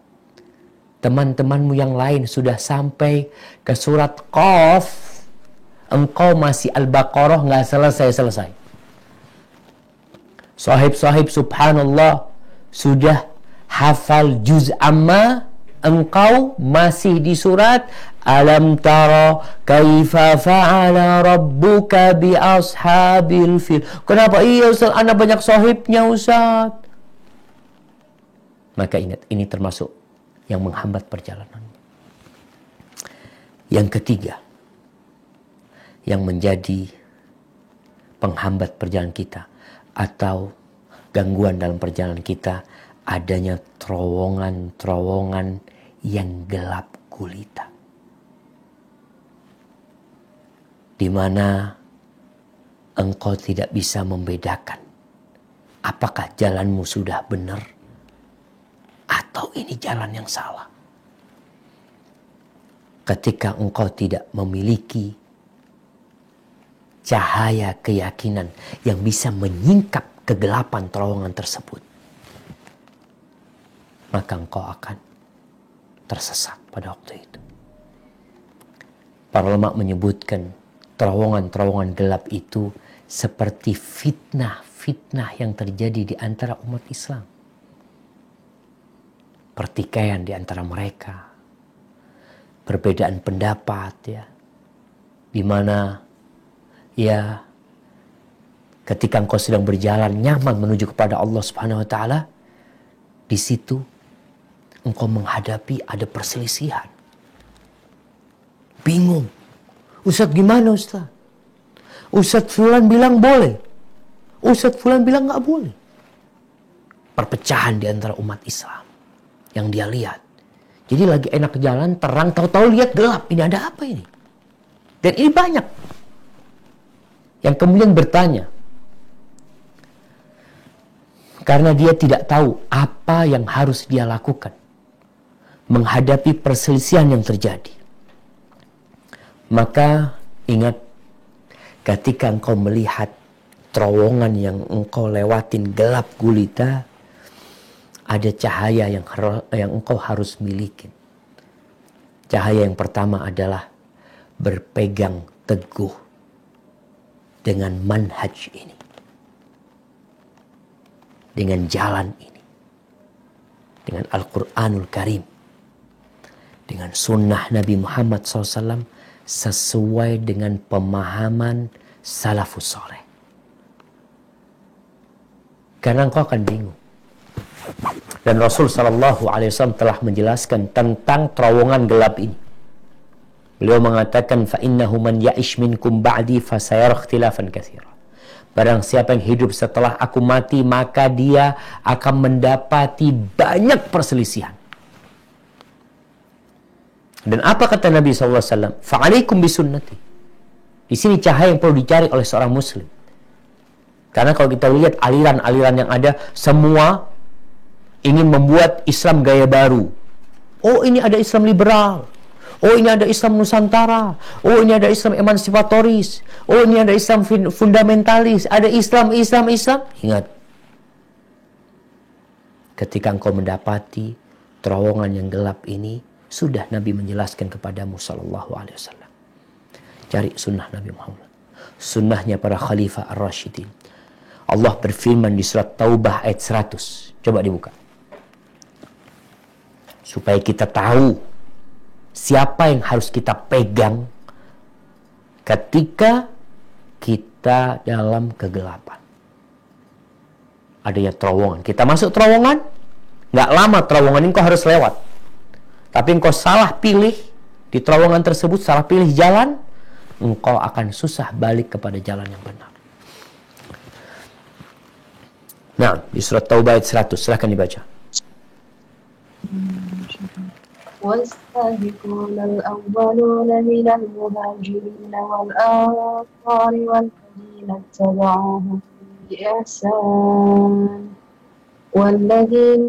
Teman-temanmu yang lain sudah sampai ke surat Qaf, engkau masih Al-Baqarah nggak selesai-selesai. Sahib-sahib subhanallah sudah hafal juz amma, engkau masih di surat alam tara kaifa fa'ala rabbuka bi ashabil fil. Kenapa? Iya Ustaz, ana banyak sahibnya Ustaz. Maka ingat, ini termasuk yang menghambat perjalanan. Yang ketiga, yang menjadi penghambat perjalanan kita atau gangguan dalam perjalanan kita, adanya terowongan-terowongan yang gelap gulita, di mana engkau tidak bisa membedakan apakah jalanmu sudah benar atau ini jalan yang salah. Ketika engkau tidak memiliki cahaya keyakinan yang bisa menyingkap kegelapan terowongan tersebut, maka engkau akan tersesat pada waktu itu. Para ulama menyebutkan terowongan-terowongan gelap itu seperti fitnah-fitnah yang terjadi di antara umat Islam. Pertikaian di antara mereka, perbedaan pendapat, ya, di mana ya ketika engkau sedang berjalan nyaman menuju kepada Allah Subhanahu wa taala, di situ engkau menghadapi ada perselisihan. Bingung. Ustaz gimana Ustaz? Ustaz Fulan bilang boleh. Ustaz Fulan bilang nggak boleh. Perpecahan di antara umat Islam yang dia lihat. Jadi lagi enak jalan, terang, tahu-tahu lihat gelap. Ini ada apa ini? Dan ini banyak. Yang kemudian bertanya. Karena dia tidak tahu apa yang harus dia lakukan menghadapi perselisihan yang terjadi. Maka ingat, ketika engkau melihat terowongan yang engkau lewatin gelap gulita, ada cahaya yang engkau harus miliki. Cahaya yang pertama adalah berpegang teguh dengan manhaj ini, dengan jalan ini, dengan Al-Quranul Karim, dengan sunnah Nabi Muhammad SAW, sesuai dengan pemahaman salafus saleh. Karena engkau akan bingung. Dan Rasul SAW telah menjelaskan tentang terowongan gelap ini. Beliau mengatakan, فَإِنَّهُ مَنْ يَعِشْ مِنْكُمْ بَعْدِي فَسَيَرَ اخْتِلَافًا كَثِيرًا. Barang siapa yang hidup setelah aku mati, maka dia akan mendapati banyak perselisihan. Dan apa kata Nabi SAW? Fa'alaikum bisunnati. Di sini cahaya yang perlu dicari oleh seorang muslim. Karena kalau kita lihat aliran-aliran yang ada, semua ingin membuat Islam gaya baru. Oh, ini ada Islam liberal. Oh, ini ada Islam Nusantara. Oh, ini ada Islam emansipatoris. Oh, ini ada Islam fundamentalis. Ada Islam. Ingat. Ketika engkau mendapati terowongan yang gelap ini, sudah Nabi menjelaskan kepadamu sallallahu alaihi wasallam. Cari sunnah Nabi Muhammad. Sunnahnya para khalifah ar-rasyidin. Allah berfirman di surat Taubah ayat 100. Coba dibuka. Supaya kita tahu siapa yang harus kita pegang ketika kita dalam kegelapan. Adanya terowongan. Kita masuk terowongan, nggak lama terowongan ini kau harus lewat. Tapi engkau salah pilih di terowongan tersebut, salah pilih jalan, engkau akan susah balik kepada jalan yang benar. Nah, di surat Taubah ayat 100, silahkan dibaca. والسابقون الأولون من المهاجرين والأنصار والذين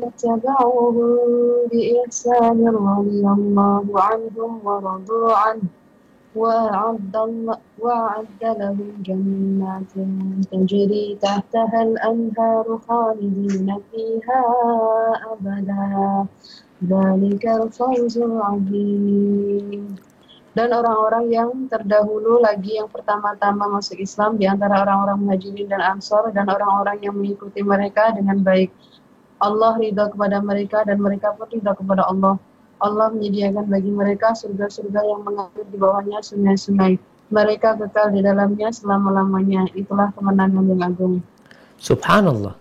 اتبعوهم بإحسان رضي الله عنهم ورضوا عنه وأعد لهم جنات تجري تحتها الأنهار خالدين فيها أبدا ذلك الفوز العظيم. Dan orang-orang yang terdahulu lagi yang pertama-tama masuk Islam di antara orang-orang Muhajirin dan Ansor dan orang-orang yang mengikuti mereka dengan baik. Allah ridha kepada mereka dan mereka pun ridha kepada Allah. Allah menyediakan bagi mereka surga-surga yang mengalir di bawahnya sungai-sungai. Mereka kekal di dalamnya selama-lamanya. Itulah kemenangan yang agung. Subhanallah.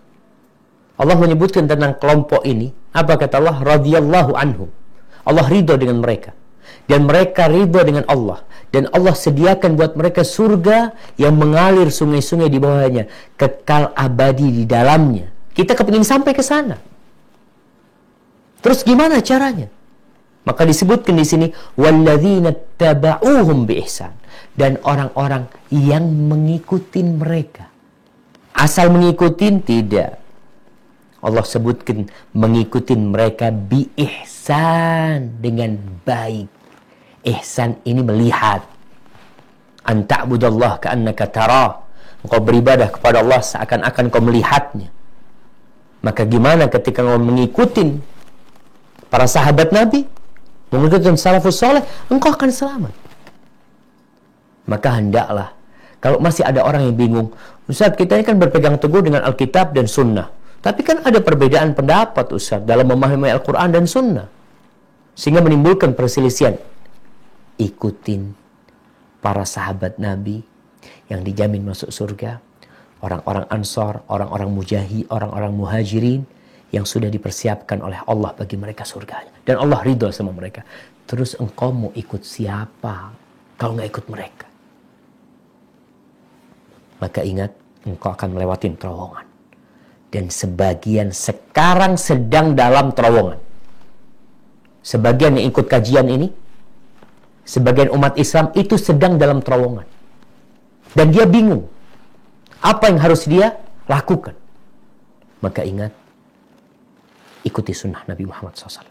Allah menyebutkan tentang kelompok ini. Apa kata Allah? Radiyallahu anhum. Allah ridha dengan mereka. Dan mereka ridha dengan Allah. Dan Allah sediakan buat mereka surga yang mengalir sungai-sungai di bawahnya. Kekal abadi di dalamnya. Kita kepingin sampai ke sana. Terus gimana caranya? Maka disebutkan di sini walladzina tabauhum biihsan, dan orang-orang yang mengikuti mereka. Asal mengikuti tidak. Allah sebutkan mengikuti mereka biihsan, dengan baik. Ihsan ini melihat. An ta'budallah ka'annaka tarah. Engkau beribadah kepada Allah seakan-akan kau melihatnya. Maka gimana ketika engkau mengikuti para sahabat Nabi, mengikuti salafus saleh, engkau akan selamat. Maka hendaklah, kalau masih ada orang yang bingung, Ustaz, kita ini kan berpegang teguh dengan Alkitab dan Sunnah. Tapi kan ada perbedaan pendapat, Ustaz, dalam memahami Al-Quran dan Sunnah. Sehingga menimbulkan perselisihan. Ikutin para sahabat Nabi yang dijamin masuk surga. Orang-orang Ansar, orang-orang Mujahid, orang-orang Muhajirin yang sudah dipersiapkan oleh Allah bagi mereka surganya. Dan Allah ridho sama mereka. Terus engkau mau ikut siapa kalau nggak ikut mereka? Maka ingat, engkau akan melewati terowongan. Dan sebagian sekarang sedang dalam terowongan. Sebagian yang ikut kajian ini, sebagian umat Islam itu sedang dalam terowongan. Dan dia bingung. Apa yang harus dia lakukan? Maka ingat, ikuti sunnah Nabi Muhammad SAW.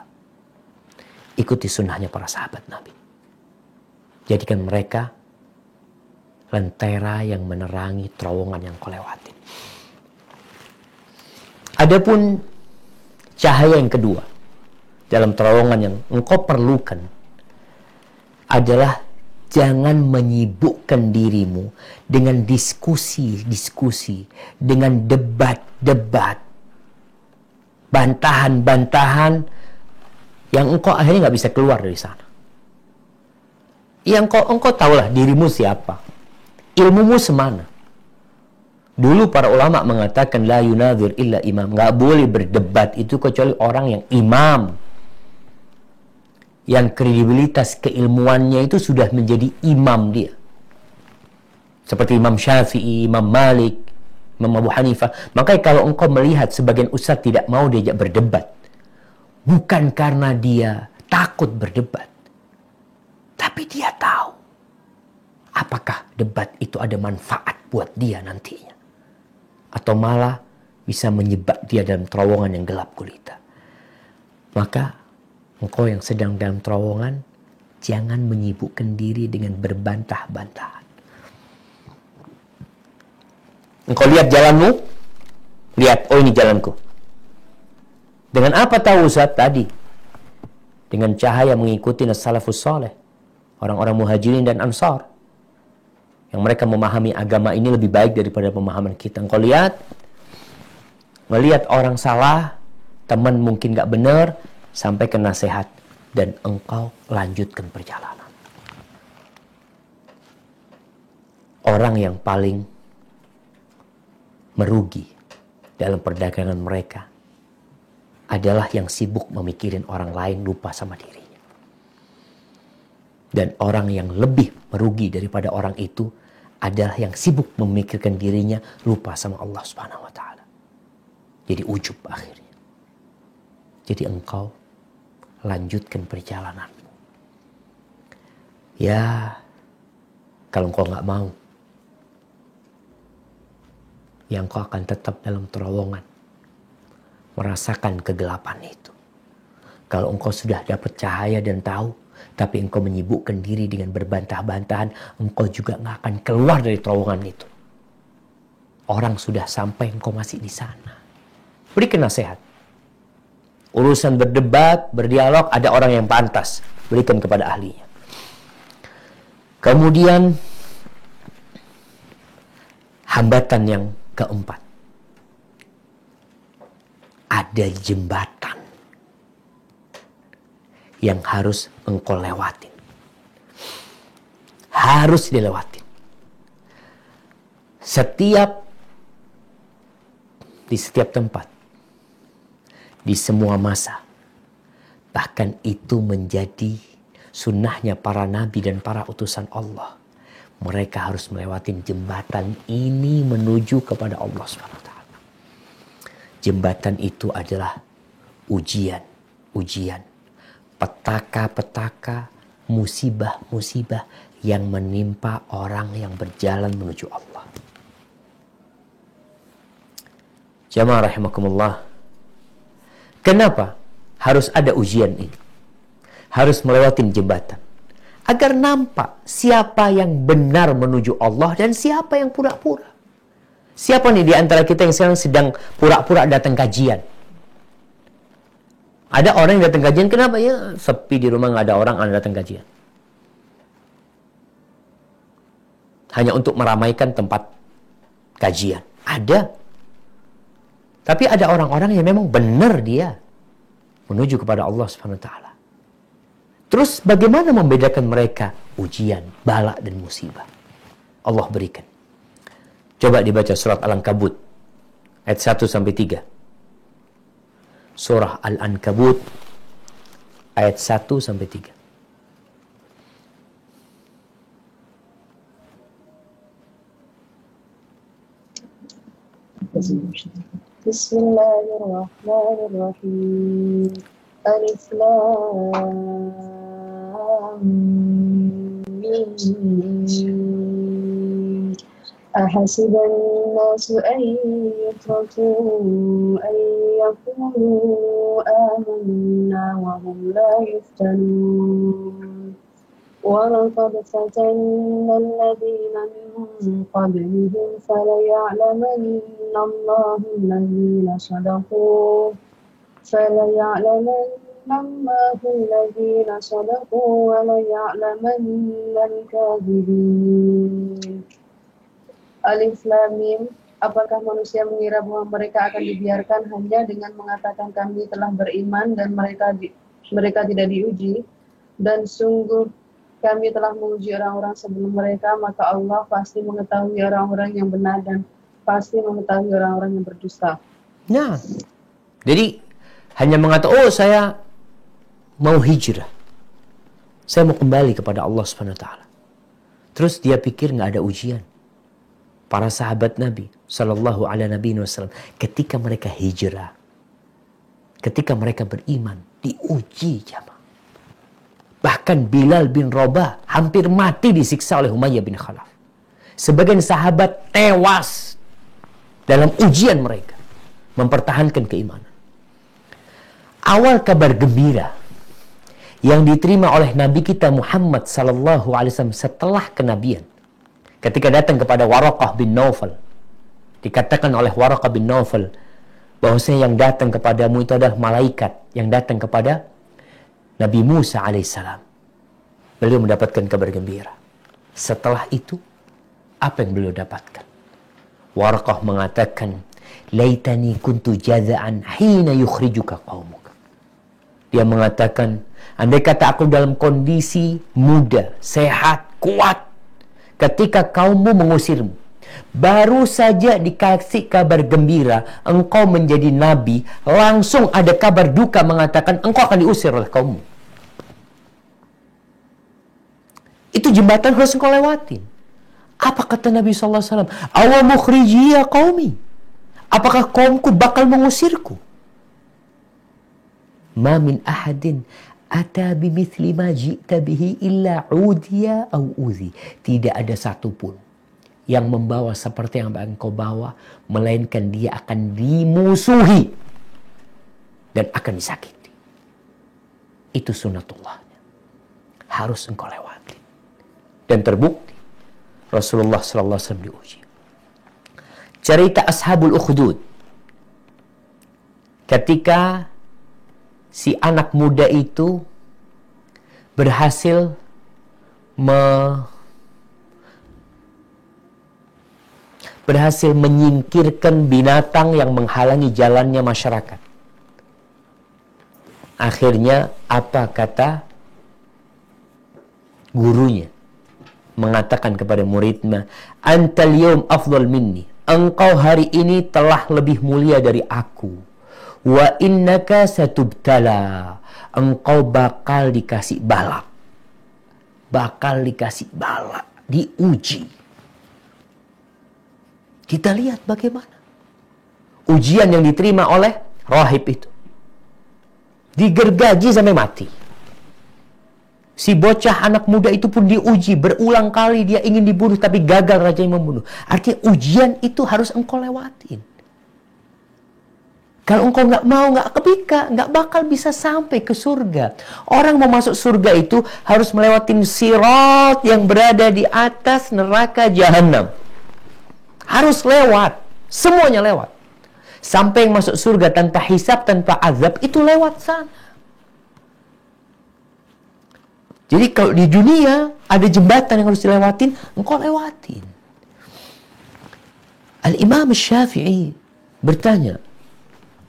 Ikuti sunnahnya para sahabat Nabi. Jadikan mereka lentera yang menerangi terowongan yang kau lewati. Adapun cahaya yang kedua dalam terowongan yang engkau perlukan adalah jangan menyibukkan dirimu dengan diskusi-diskusi, dengan debat-debat, bantahan-bantahan yang engkau akhirnya nggak bisa keluar dari sana. Yang engkau tahulah dirimu siapa, ilmumu semana. Dulu para ulama mengatakan la yunadzir illa imam, nggak boleh berdebat itu kecuali orang yang imam, yang kredibilitas keilmuannya itu sudah menjadi imam dia. Seperti Imam Syafi'i, Imam Malik, Imam Abu Hanifah. Maka kalau engkau melihat sebagian ustaz tidak mau diajak berdebat, bukan karena dia takut berdebat, tapi dia tahu apakah debat itu ada manfaat buat dia nantinya, atau malah bisa menyebab dia dalam terowongan yang gelap gulita. Maka engkau yang sedang dalam terowongan, jangan menyibukkan diri dengan berbantah-bantahan. Engkau lihat jalanmu, lihat, oh ini jalanku. Dengan apa tahu Ustaz? Tadi dengan cahaya mengikuti as-salafus saleh, orang-orang Muhajirin dan Ansar, yang mereka memahami agama ini lebih baik daripada pemahaman kita. Engkau lihat, melihat orang salah, teman mungkin gak benar, sampai ke nasihat, dan engkau lanjutkan perjalanan. Orang yang paling merugi dalam perdagangan mereka adalah yang sibuk memikirin orang lain, lupa sama dirinya. Dan orang yang lebih merugi daripada orang itu adalah yang sibuk memikirkan dirinya, lupa sama Allah Subhanahu wa taala. Jadi ujub akhirnya. Jadi engkau lanjutkan perjalananmu. Ya, kalau engkau nggak mau, ya engkau akan tetap dalam terowongan, merasakan kegelapan itu. Kalau engkau sudah dapat cahaya dan tahu, tapi engkau menyibukkan diri dengan berbantah-bantahan, engkau juga nggak akan keluar dari terowongan itu. Orang sudah sampai, engkau masih di sana. Berikan nasihat. Urusan berdebat, berdialog, ada orang yang pantas. Berikan kepada ahlinya. Kemudian, hambatan yang keempat. Ada jembatan yang harus engkau lewatin. Harus dilewatin. Di setiap tempat, di semua masa. Bahkan itu menjadi sunnahnya para nabi dan para utusan Allah. Mereka harus melewati jembatan ini menuju kepada Allah SWT. Jembatan itu adalah ujian. Petaka-petaka, musibah-musibah yang menimpa orang yang berjalan menuju Allah. Jamaah rahimakumullah. Kenapa harus ada ujian ini? Harus melewati jembatan. Agar nampak siapa yang benar menuju Allah dan siapa yang pura-pura. Siapa nih di antara kita yang sekarang sedang pura-pura datang kajian? Ada orang yang datang kajian, kenapa ya? Sepi di rumah, nggak ada orang, Anda datang kajian. hanya untuk meramaikan tempat kajian. Ada. Tapi ada orang-orang yang memang benar dia menuju kepada Allah Subhanahu wa taala. Terus bagaimana membedakan mereka? Ujian, bala dan musibah Allah berikan. Coba dibaca surat Al-Ankabut ayat 1 sampai 3. Surah Al-Ankabut ayat 1 sampai 3. Bismillahirrahmanirrahim. Alif Lam Mim. Ahasiban nasu an yutraku an yaqulu amanna wa hum la yuftanun. وَلَقَدْ فَتَنَّا الَّذِينَ مِن قَبْلِهِمْ فَلَيَعْلَمَنَّ اللَّهُ الَّذِينَ صَدَقُوا وَلَيَعْلَمَنَّ الْكَاذِبِينَ. Alif Lam Mim. Apakah manusia mengira bahwa mereka akan dibiarkan hanya dengan mengatakan kami telah beriman dan mereka tidak diuji? Dan sungguh kami telah menguji orang-orang sebelum mereka, maka Allah pasti mengetahui orang-orang yang benar dan pasti mengetahui orang-orang yang berdusta. Nah, jadi hanya mengatakan, oh saya mau hijrah, saya mau kembali kepada Allah Subhanahu wa taala. Terus dia pikir nggak ada ujian. Para sahabat Nabi Sallallahu Alaihi Wasallam ketika mereka hijrah, ketika mereka beriman, diuji jamaah. Bahkan Bilal bin Rabah hampir mati disiksa oleh Umayyah bin Khalaf. Sebagian sahabat tewas dalam ujian mereka mempertahankan keimanan. Awal kabar gembira yang diterima oleh Nabi kita Muhammad sallallahu alaihi wasallam setelah kenabian, ketika datang kepada Waraqah bin Naufal, dikatakan oleh Waraqah bin Naufal bahwasanya yang datang kepadamu itu adalah malaikat yang datang kepada Nabi Musa alaihissalam. Beliau mendapatkan kabar gembira. Setelah itu, apa yang beliau dapatkan? Waraqah mengatakan, laitani kuntu jaza'an hina yukhrijuka qaumuka. Dia mengatakan, andai kata aku dalam kondisi muda, sehat, kuat, ketika kaummu mengusirmu, baru saja dikasih kabar gembira, engkau menjadi nabi, langsung ada kabar duka mengatakan engkau akan diusir oleh kaummu. Itu jembatan harus engkau lewatin. Apa kata Nabi SAW? Awa mukhrijiyya qaumi. Apakah kaumku bakal mengusirku? Ma min ahadin ata bimithli ma ji'ta bihi illa udiya au udhi. Tidak ada satupun yang membawa seperti yang engkau bawa, melainkan dia akan dimusuhi dan akan disakiti. Itu sunnatullahnya. Harus engkau lewati. Dan terbukti Rasulullah sallallahu alaihi wasallam diuji. Cerita Ashabul Ukhdud. Ketika si anak muda itu berhasil menyingkirkan binatang yang menghalangi jalannya masyarakat. Akhirnya apa kata gurunya? Mengatakan kepada muridnya, antal yawm afdal minni. Engkau hari ini telah lebih mulia dari aku. Wa innaka satubtala. Engkau bakal dikasih bala. Bakal dikasih bala. Diuji. Kita lihat bagaimana ujian yang diterima oleh rahib itu. Digergaji sampai mati. Si bocah anak muda itu pun diuji. Berulang kali dia ingin dibunuh, tapi gagal raja yang membunuh. Artinya ujian itu harus engkau lewatin. Kalau engkau nggak mau, nggak bakal bisa sampai ke surga. Orang mau masuk surga itu harus melewatin sirat yang berada di atas neraka jahanam. Harus lewat. Semuanya lewat. Sampai yang masuk surga tanpa hisab, tanpa azab, itu lewat sana. Jadi kalau di dunia ada jembatan yang harus dilewatin, engkau lewatin. Al-Imam Syafi'i bertanya,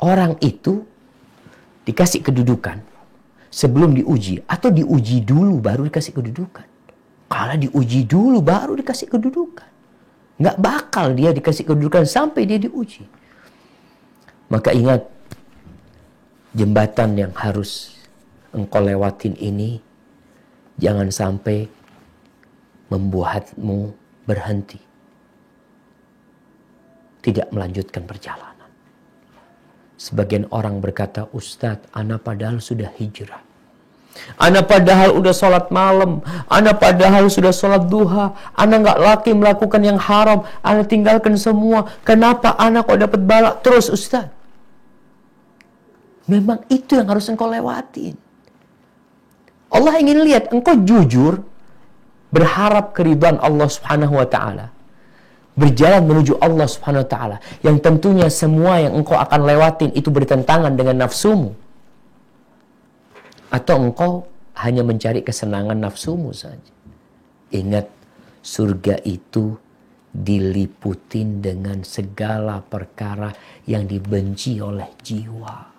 orang itu dikasih kedudukan sebelum diuji, atau diuji dulu baru dikasih kedudukan? Kalau diuji dulu baru dikasih kedudukan, nggak bakal dia dikasih kedudukan sampai dia diuji. Maka ingat, jembatan yang harus engkau lewatin ini jangan sampai membuatmu berhenti, tidak melanjutkan perjalanan. Sebagian orang berkata, Ustadz, ana padahal sudah hijrah, ana padahal udah sholat malam, ana padahal sudah sholat duha, ana nggak lagi melakukan yang haram, ana tinggalkan semua, kenapa ana kok dapat bala terus Ustadz? Memang itu yang harus engkau lewatin. Allah ingin lihat engkau jujur, berharap keridhaan Allah Subhanahu wa ta'ala, berjalan menuju Allah Subhanahu wa ta'ala, yang tentunya semua yang engkau akan lewatin itu bertentangan dengan nafsumu, atau engkau hanya mencari kesenangan nafsumu saja. Ingat, surga itu diliputin dengan segala perkara yang dibenci oleh jiwa.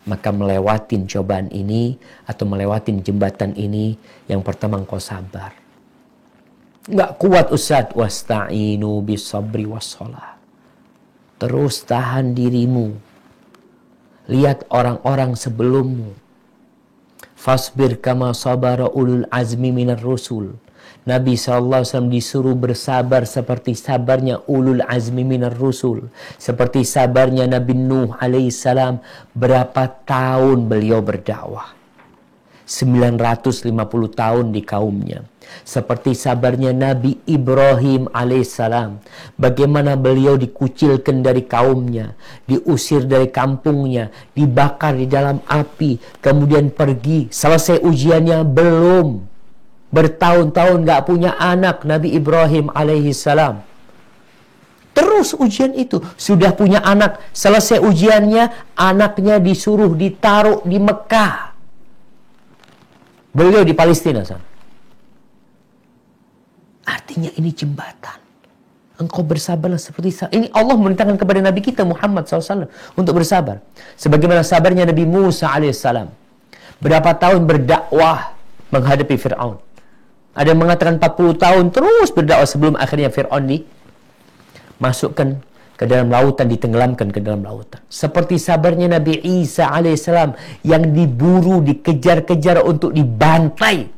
Maka melewatin cobaan ini atau melewatin jembatan ini, yang pertama engkau sabar. Nggak kuat Ustaz, wasta'inu bisabri wassalah. Terus tahan dirimu. Lihat orang-orang sebelummu. Fasbir kama sabara ulul azmi minar rusul. Nabi SAW disuruh bersabar seperti sabarnya ulul azmi minar rusul. Seperti sabarnya Nabi Nuh alaihissalam. Berapa tahun beliau berdakwah? 950 tahun di kaumnya. Seperti sabarnya Nabi Ibrahim alaihissalam. Bagaimana beliau dikucilkan dari kaumnya, diusir dari kampungnya, dibakar di dalam api, kemudian pergi. Selesai ujiannya belum. Bertahun-tahun gak punya anak Nabi Ibrahim alaihissalam. Terus ujian itu. Sudah punya anak, selesai ujiannya, anaknya disuruh ditaruh di Mekah. Beliau di Palestina sana. Artinya ini jembatan. Engkau bersabarlah seperti ini. Allah memerintahkan kepada Nabi kita Muhammad SAW untuk bersabar. Sebagaimana sabarnya Nabi Musa alaihissalam. Berapa tahun berdakwah menghadapi Fir'aun. Ada yang mengatakan 40 tahun terus berdakwah sebelum akhirnya Fir'aun dimasukkan ke dalam lautan, ditenggelamkan ke dalam lautan. Seperti sabarnya Nabi Isa alaihissalam yang diburu, dikejar-kejar untuk dibantai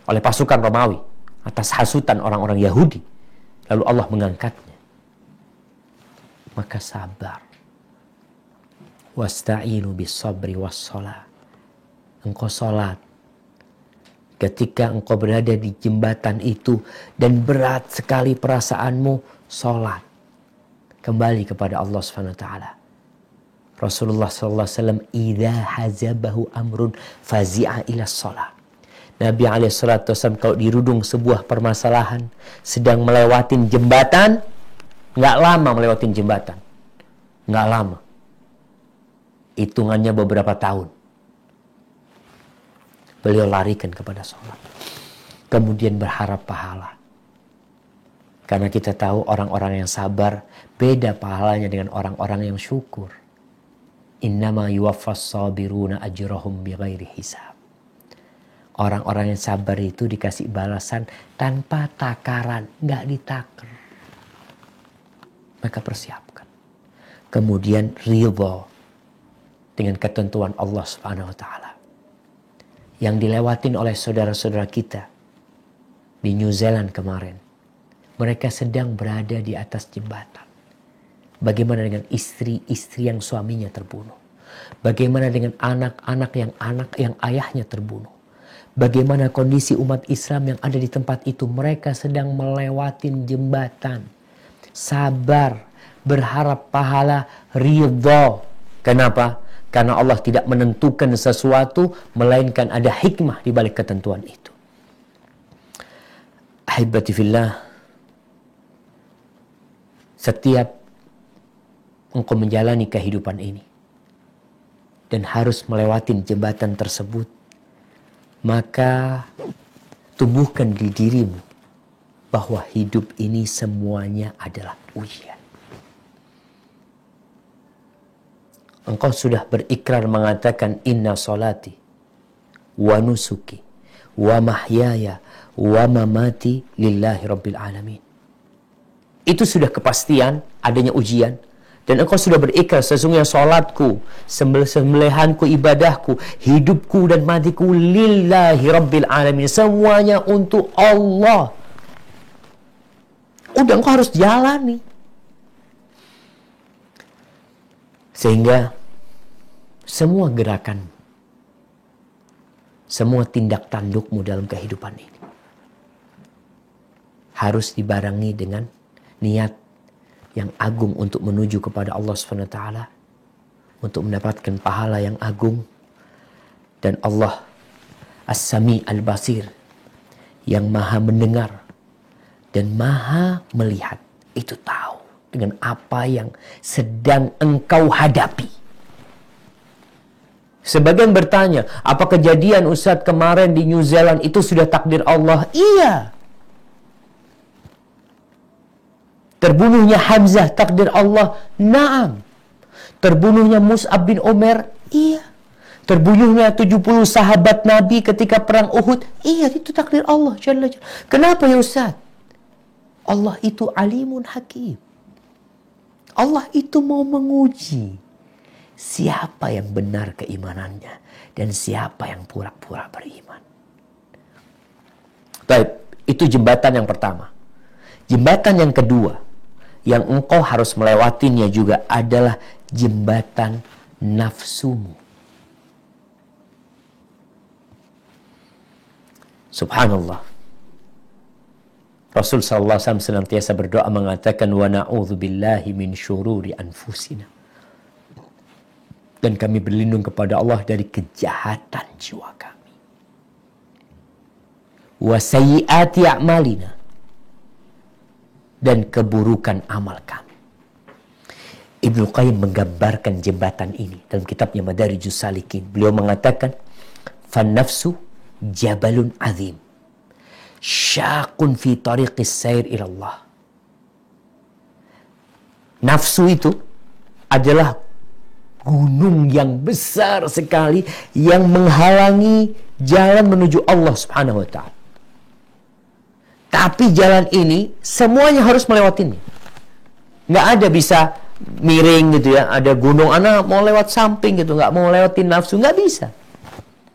oleh pasukan Romawi atas hasutan orang-orang Yahudi. Lalu Allah mengangkatnya. Maka sabar. Wasta'inu bis-sabri was-shalah. Engkau salat. Ketika engkau berada di jembatan itu dan berat sekali perasaanmu, salat. Kembali kepada Allah SWT. Rasulullah SAW, idza hazabahu amrun fazi'a ila shalah. Nabi SAW kalau dirudung sebuah permasalahan, sedang melewatin jembatan, nggak lama melewatin jembatan. Nggak lama. Hitungannya beberapa tahun. Beliau larikan kepada sholat. Kemudian berharap pahala. Karena kita tahu orang-orang yang sabar beda pahalanya dengan orang-orang yang syukur. Innama yuwaffas sabiruna ajrahum bighairi hisab. Orang-orang yang sabar itu dikasih balasan tanpa takaran, nggak ditaker. Maka persiapkan. Kemudian ridho dengan ketentuan Allah Subhanahu wa taala. Yang dilewatin oleh saudara-saudara kita di New Zealand kemarin. Mereka sedang berada di atas jembatan. Bagaimana dengan istri-istri yang suaminya terbunuh? Bagaimana dengan anak-anak yang ayahnya terbunuh? Bagaimana kondisi umat Islam yang ada di tempat itu? Mereka sedang melewatin jembatan. Sabar, berharap pahala, ridho. Kenapa? Karena Allah tidak menentukan sesuatu, melainkan ada hikmah di balik ketentuan itu. Ahibati fillah, setiap engkau menjalani kehidupan ini dan harus melewatin jembatan tersebut, maka tumbuhkan di dirimu bahwa hidup ini semuanya adalah ujian. Engkau sudah berikrar mengatakan inna salati wa nusuki wa mahyaya wa mamati lillahi rabbil alamin. Itu sudah kepastian adanya ujian. Dan engkau sudah berikrar sesungguhnya salatku, sembelihanku, ibadahku, hidupku dan matiku lillahi rabbil alamin. Semuanya untuk Allah. Udah engkau harus jalani. Sehingga semua gerakan, semua tindak tandukmu dalam kehidupan ini harus dibarengi dengan niat yang agung untuk menuju kepada Allah SWT, untuk mendapatkan pahala yang agung. Dan Allah As-Sami Al-Basir, yang maha mendengar dan maha melihat, itu tahu dengan apa yang sedang engkau hadapi. Sebagian bertanya, apa kejadian Ustadz kemarin di New Zealand itu sudah takdir Allah? Iya. Terbunuhnya Hamzah takdir Allah? Naam. Terbunuhnya Mus'ab bin Umar? Iya. Terbunuhnya 70 sahabat Nabi ketika perang Uhud? Iya, itu takdir Allah. Kenapa ya Ustaz? Allah itu alimun hakim. Allah itu mau menguji siapa yang benar keimanannya dan siapa yang pura-pura beriman. Baik, itu jembatan yang pertama. Jembatan yang kedua yang engkau harus melewatinya juga adalah jembatan nafsumu. Subhanallah. Rasul sallallahu alaihi wasallam senantiasa berdoa mengatakan wa na'udzubillahi min syururi anfusina. Dan kami berlindung kepada Allah dari kejahatan jiwa kami. Wa sayyiati a'malina, dan keburukan amal kami. Ibnu Qayyim menggambarkan jembatan ini dalam kitabnya Madarijus Salikin. Beliau mengatakan, "Fan-nafsu jabalun azim, syaqun fi tariqis sayr ila Allah." Nafsu itu adalah gunung yang besar sekali yang menghalangi jalan menuju Allah Subhanahu wa ta'ala. Tapi jalan ini semuanya harus melewatinya. Nggak ada bisa miring gitu ya. Ada gunung, anak mau lewat samping gitu. Nggak mau lewatin nafsu. Nggak bisa.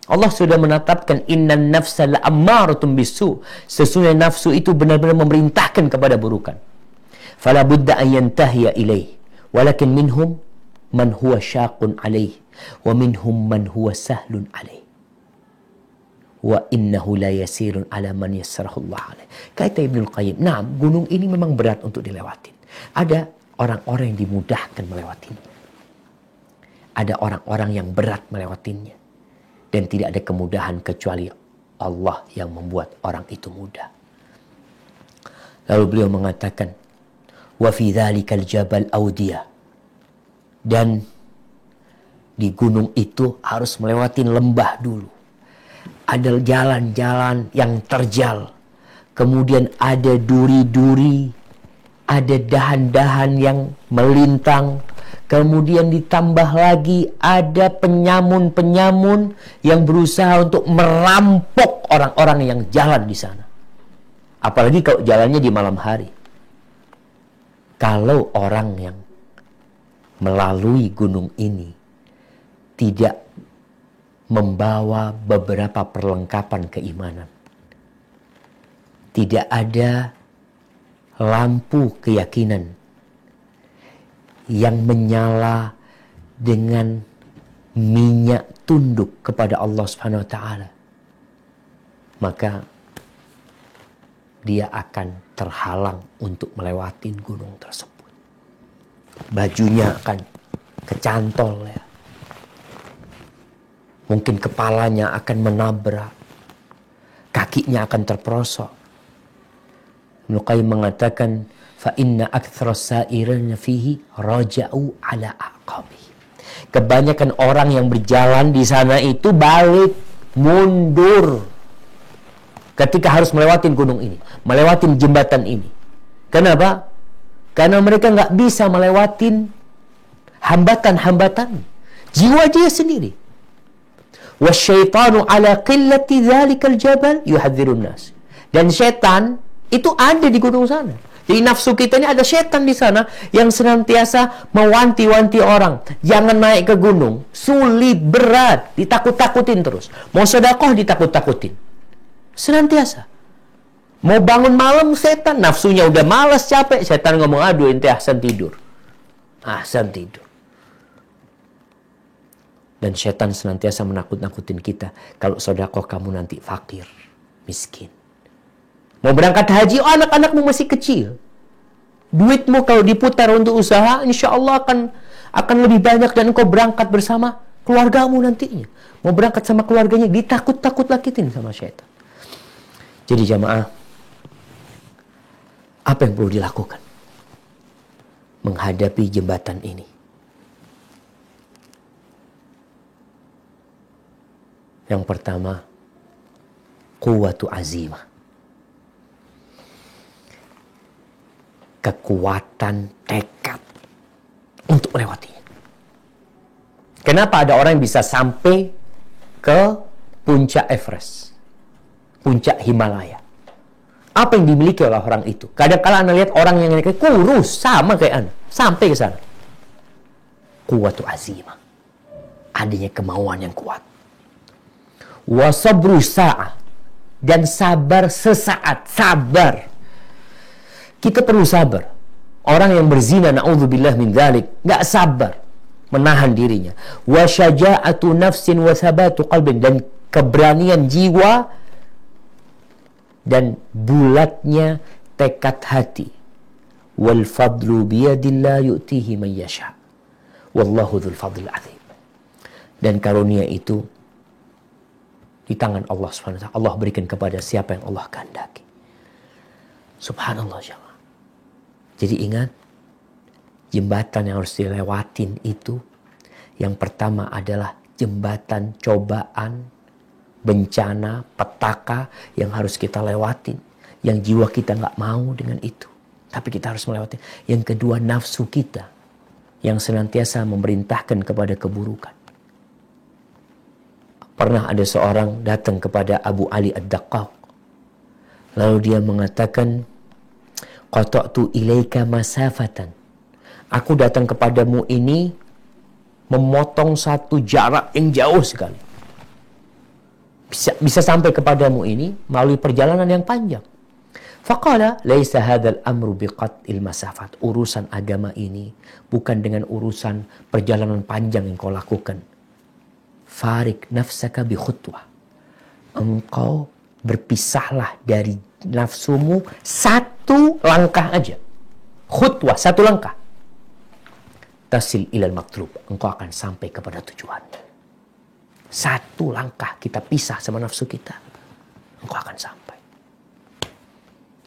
Allah sudah menetapkan innan nafsa la'ammaratun bisu. Sesungguhnya nafsu itu benar-benar memerintahkan kepada burukan. Fala budda an yantahiya ilaih. Walakin minhum man huwa syaqun alaih. Wa minhum man huwa sahlun alaih. Wa innahu la yasirun ala man yassarahu Allah alaih. Kata Ibnu Qayyim, nah gunung ini memang berat untuk dilewatin. Ada orang-orang yang dimudahkan melewatinya. Ada orang-orang yang berat melewatinya. Dan tidak ada kemudahan kecuali Allah yang membuat orang itu mudah. Lalu beliau mengatakan, wa fi dzalikal jabal awdiyah. Dan di gunung itu harus melewatin lembah dulu. Ada jalan-jalan yang terjal. Kemudian ada duri-duri. Ada dahan-dahan yang melintang. Kemudian ditambah lagi ada penyamun-penyamun yang berusaha untuk merampok orang-orang yang jalan di sana. Apalagi kalau jalannya di malam hari. Kalau orang yang melalui gunung ini tidak membawa beberapa perlengkapan keimanan. Tidak ada lampu keyakinan yang menyala dengan minyak tunduk kepada Allah Subhanahu wa taala. Maka dia akan terhalang untuk melewati gunung tersebut. Bajunya akan kecantol ya. Mungkin kepalanya akan menabrak. Kakinya akan terperosok. Ibnu Qayyim mengatakan, fa inna aktsara sa'irina fihi raja'u ala aqabi. Kebanyakan orang yang berjalan di sana itu balik mundur ketika harus melewatin gunung ini, melewatin jembatan ini. Kenapa? Karena mereka nggak bisa melewatin hambatan-hambatan jiwa dia sendiri. Wasyaitanu ala qillati dzalikal jabal yuhadzirun nas. Dan setan itu ada di gunung sana. Jadi nafsu kita ini ada setan di sana yang senantiasa mewanti-wanti orang. Jangan naik ke gunung. Sulit, berat, ditakut-takutin terus. Mau sedekah ditakut-takutin. Senantiasa. Mau bangun malam setan, nafsunya udah malas, capek. Setan ngomong, aduh ente ahsan tidur. Ahsan tidur. Dan setan senantiasa menakut-nakutin kita. Kalau sedekah kamu nanti fakir, miskin. Mau berangkat haji, oh anak-anakmu masih kecil. Duitmu kalau diputar untuk usaha, insya Allah akan lebih banyak dan engkau berangkat bersama keluargamu nantinya. Mau berangkat sama keluarganya, ditakut-takut-lakitin sama syaitan. Jadi jamaah, apa yang perlu dilakukan menghadapi jembatan ini? Yang pertama, quwwatu azimah. Kekuatan tekad untuk melewatinya. Kenapa ada orang yang bisa sampai ke puncak Everest, puncak Himalaya? Apa yang dimiliki oleh orang itu? Kadang-kala Anda lihat orang yang kurus sama kayak Anda, sampai ke sana. Quwwatu azimah. Adanya kemauan yang kuat. Wa sabru sa'ah. Dan sabar sesaat, sabar. Kita perlu sabar. Orang yang berzina, na'udzubillah min dzalik, enggak sabar menahan dirinya. Wa syaja'atu nafsin wa thabatu qalbin, dan keberanian jiwa dan bulatnya tekad hati. Wal fadlu biyadillah yu'tihi man yasha. Wallahu dzul fadlil azim. Dan karunia itu di tangan Allah SWT. Allah berikan kepada siapa yang Allah kehendaki. Subhanallah jemaah. Jadi ingat, jembatan yang harus dilewatin itu, yang pertama adalah jembatan cobaan, bencana, petaka yang harus kita lewatin. Yang jiwa kita nggak mau dengan itu. Tapi kita harus melewati. Yang kedua, nafsu kita yang senantiasa memerintahkan kepada keburukan. Pernah ada seorang datang kepada Abu Ali Ad-Daqqaq. Lalu dia mengatakan, qata'tu ilaika masafatan. Aku datang kepadamu ini memotong satu jarak yang jauh sekali. Bisa sampai kepadamu ini melalui perjalanan yang panjang. Faqala laisa hadzal amru biqat'il masafat. Urusan agama ini bukan dengan urusan perjalanan panjang yang kau lakukan. Farik nafsaka bi khutwah. Engkau berpisahlah dari nafsumu satu langkah aja. Khutwah, satu langkah. Tasil ilal matlub. Engkau akan sampai kepada tujuan. Satu langkah kita pisah sama nafsu kita, engkau akan sampai.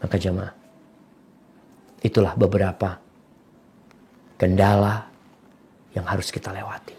Maka jemaah, itulah beberapa kendala yang harus kita lewati.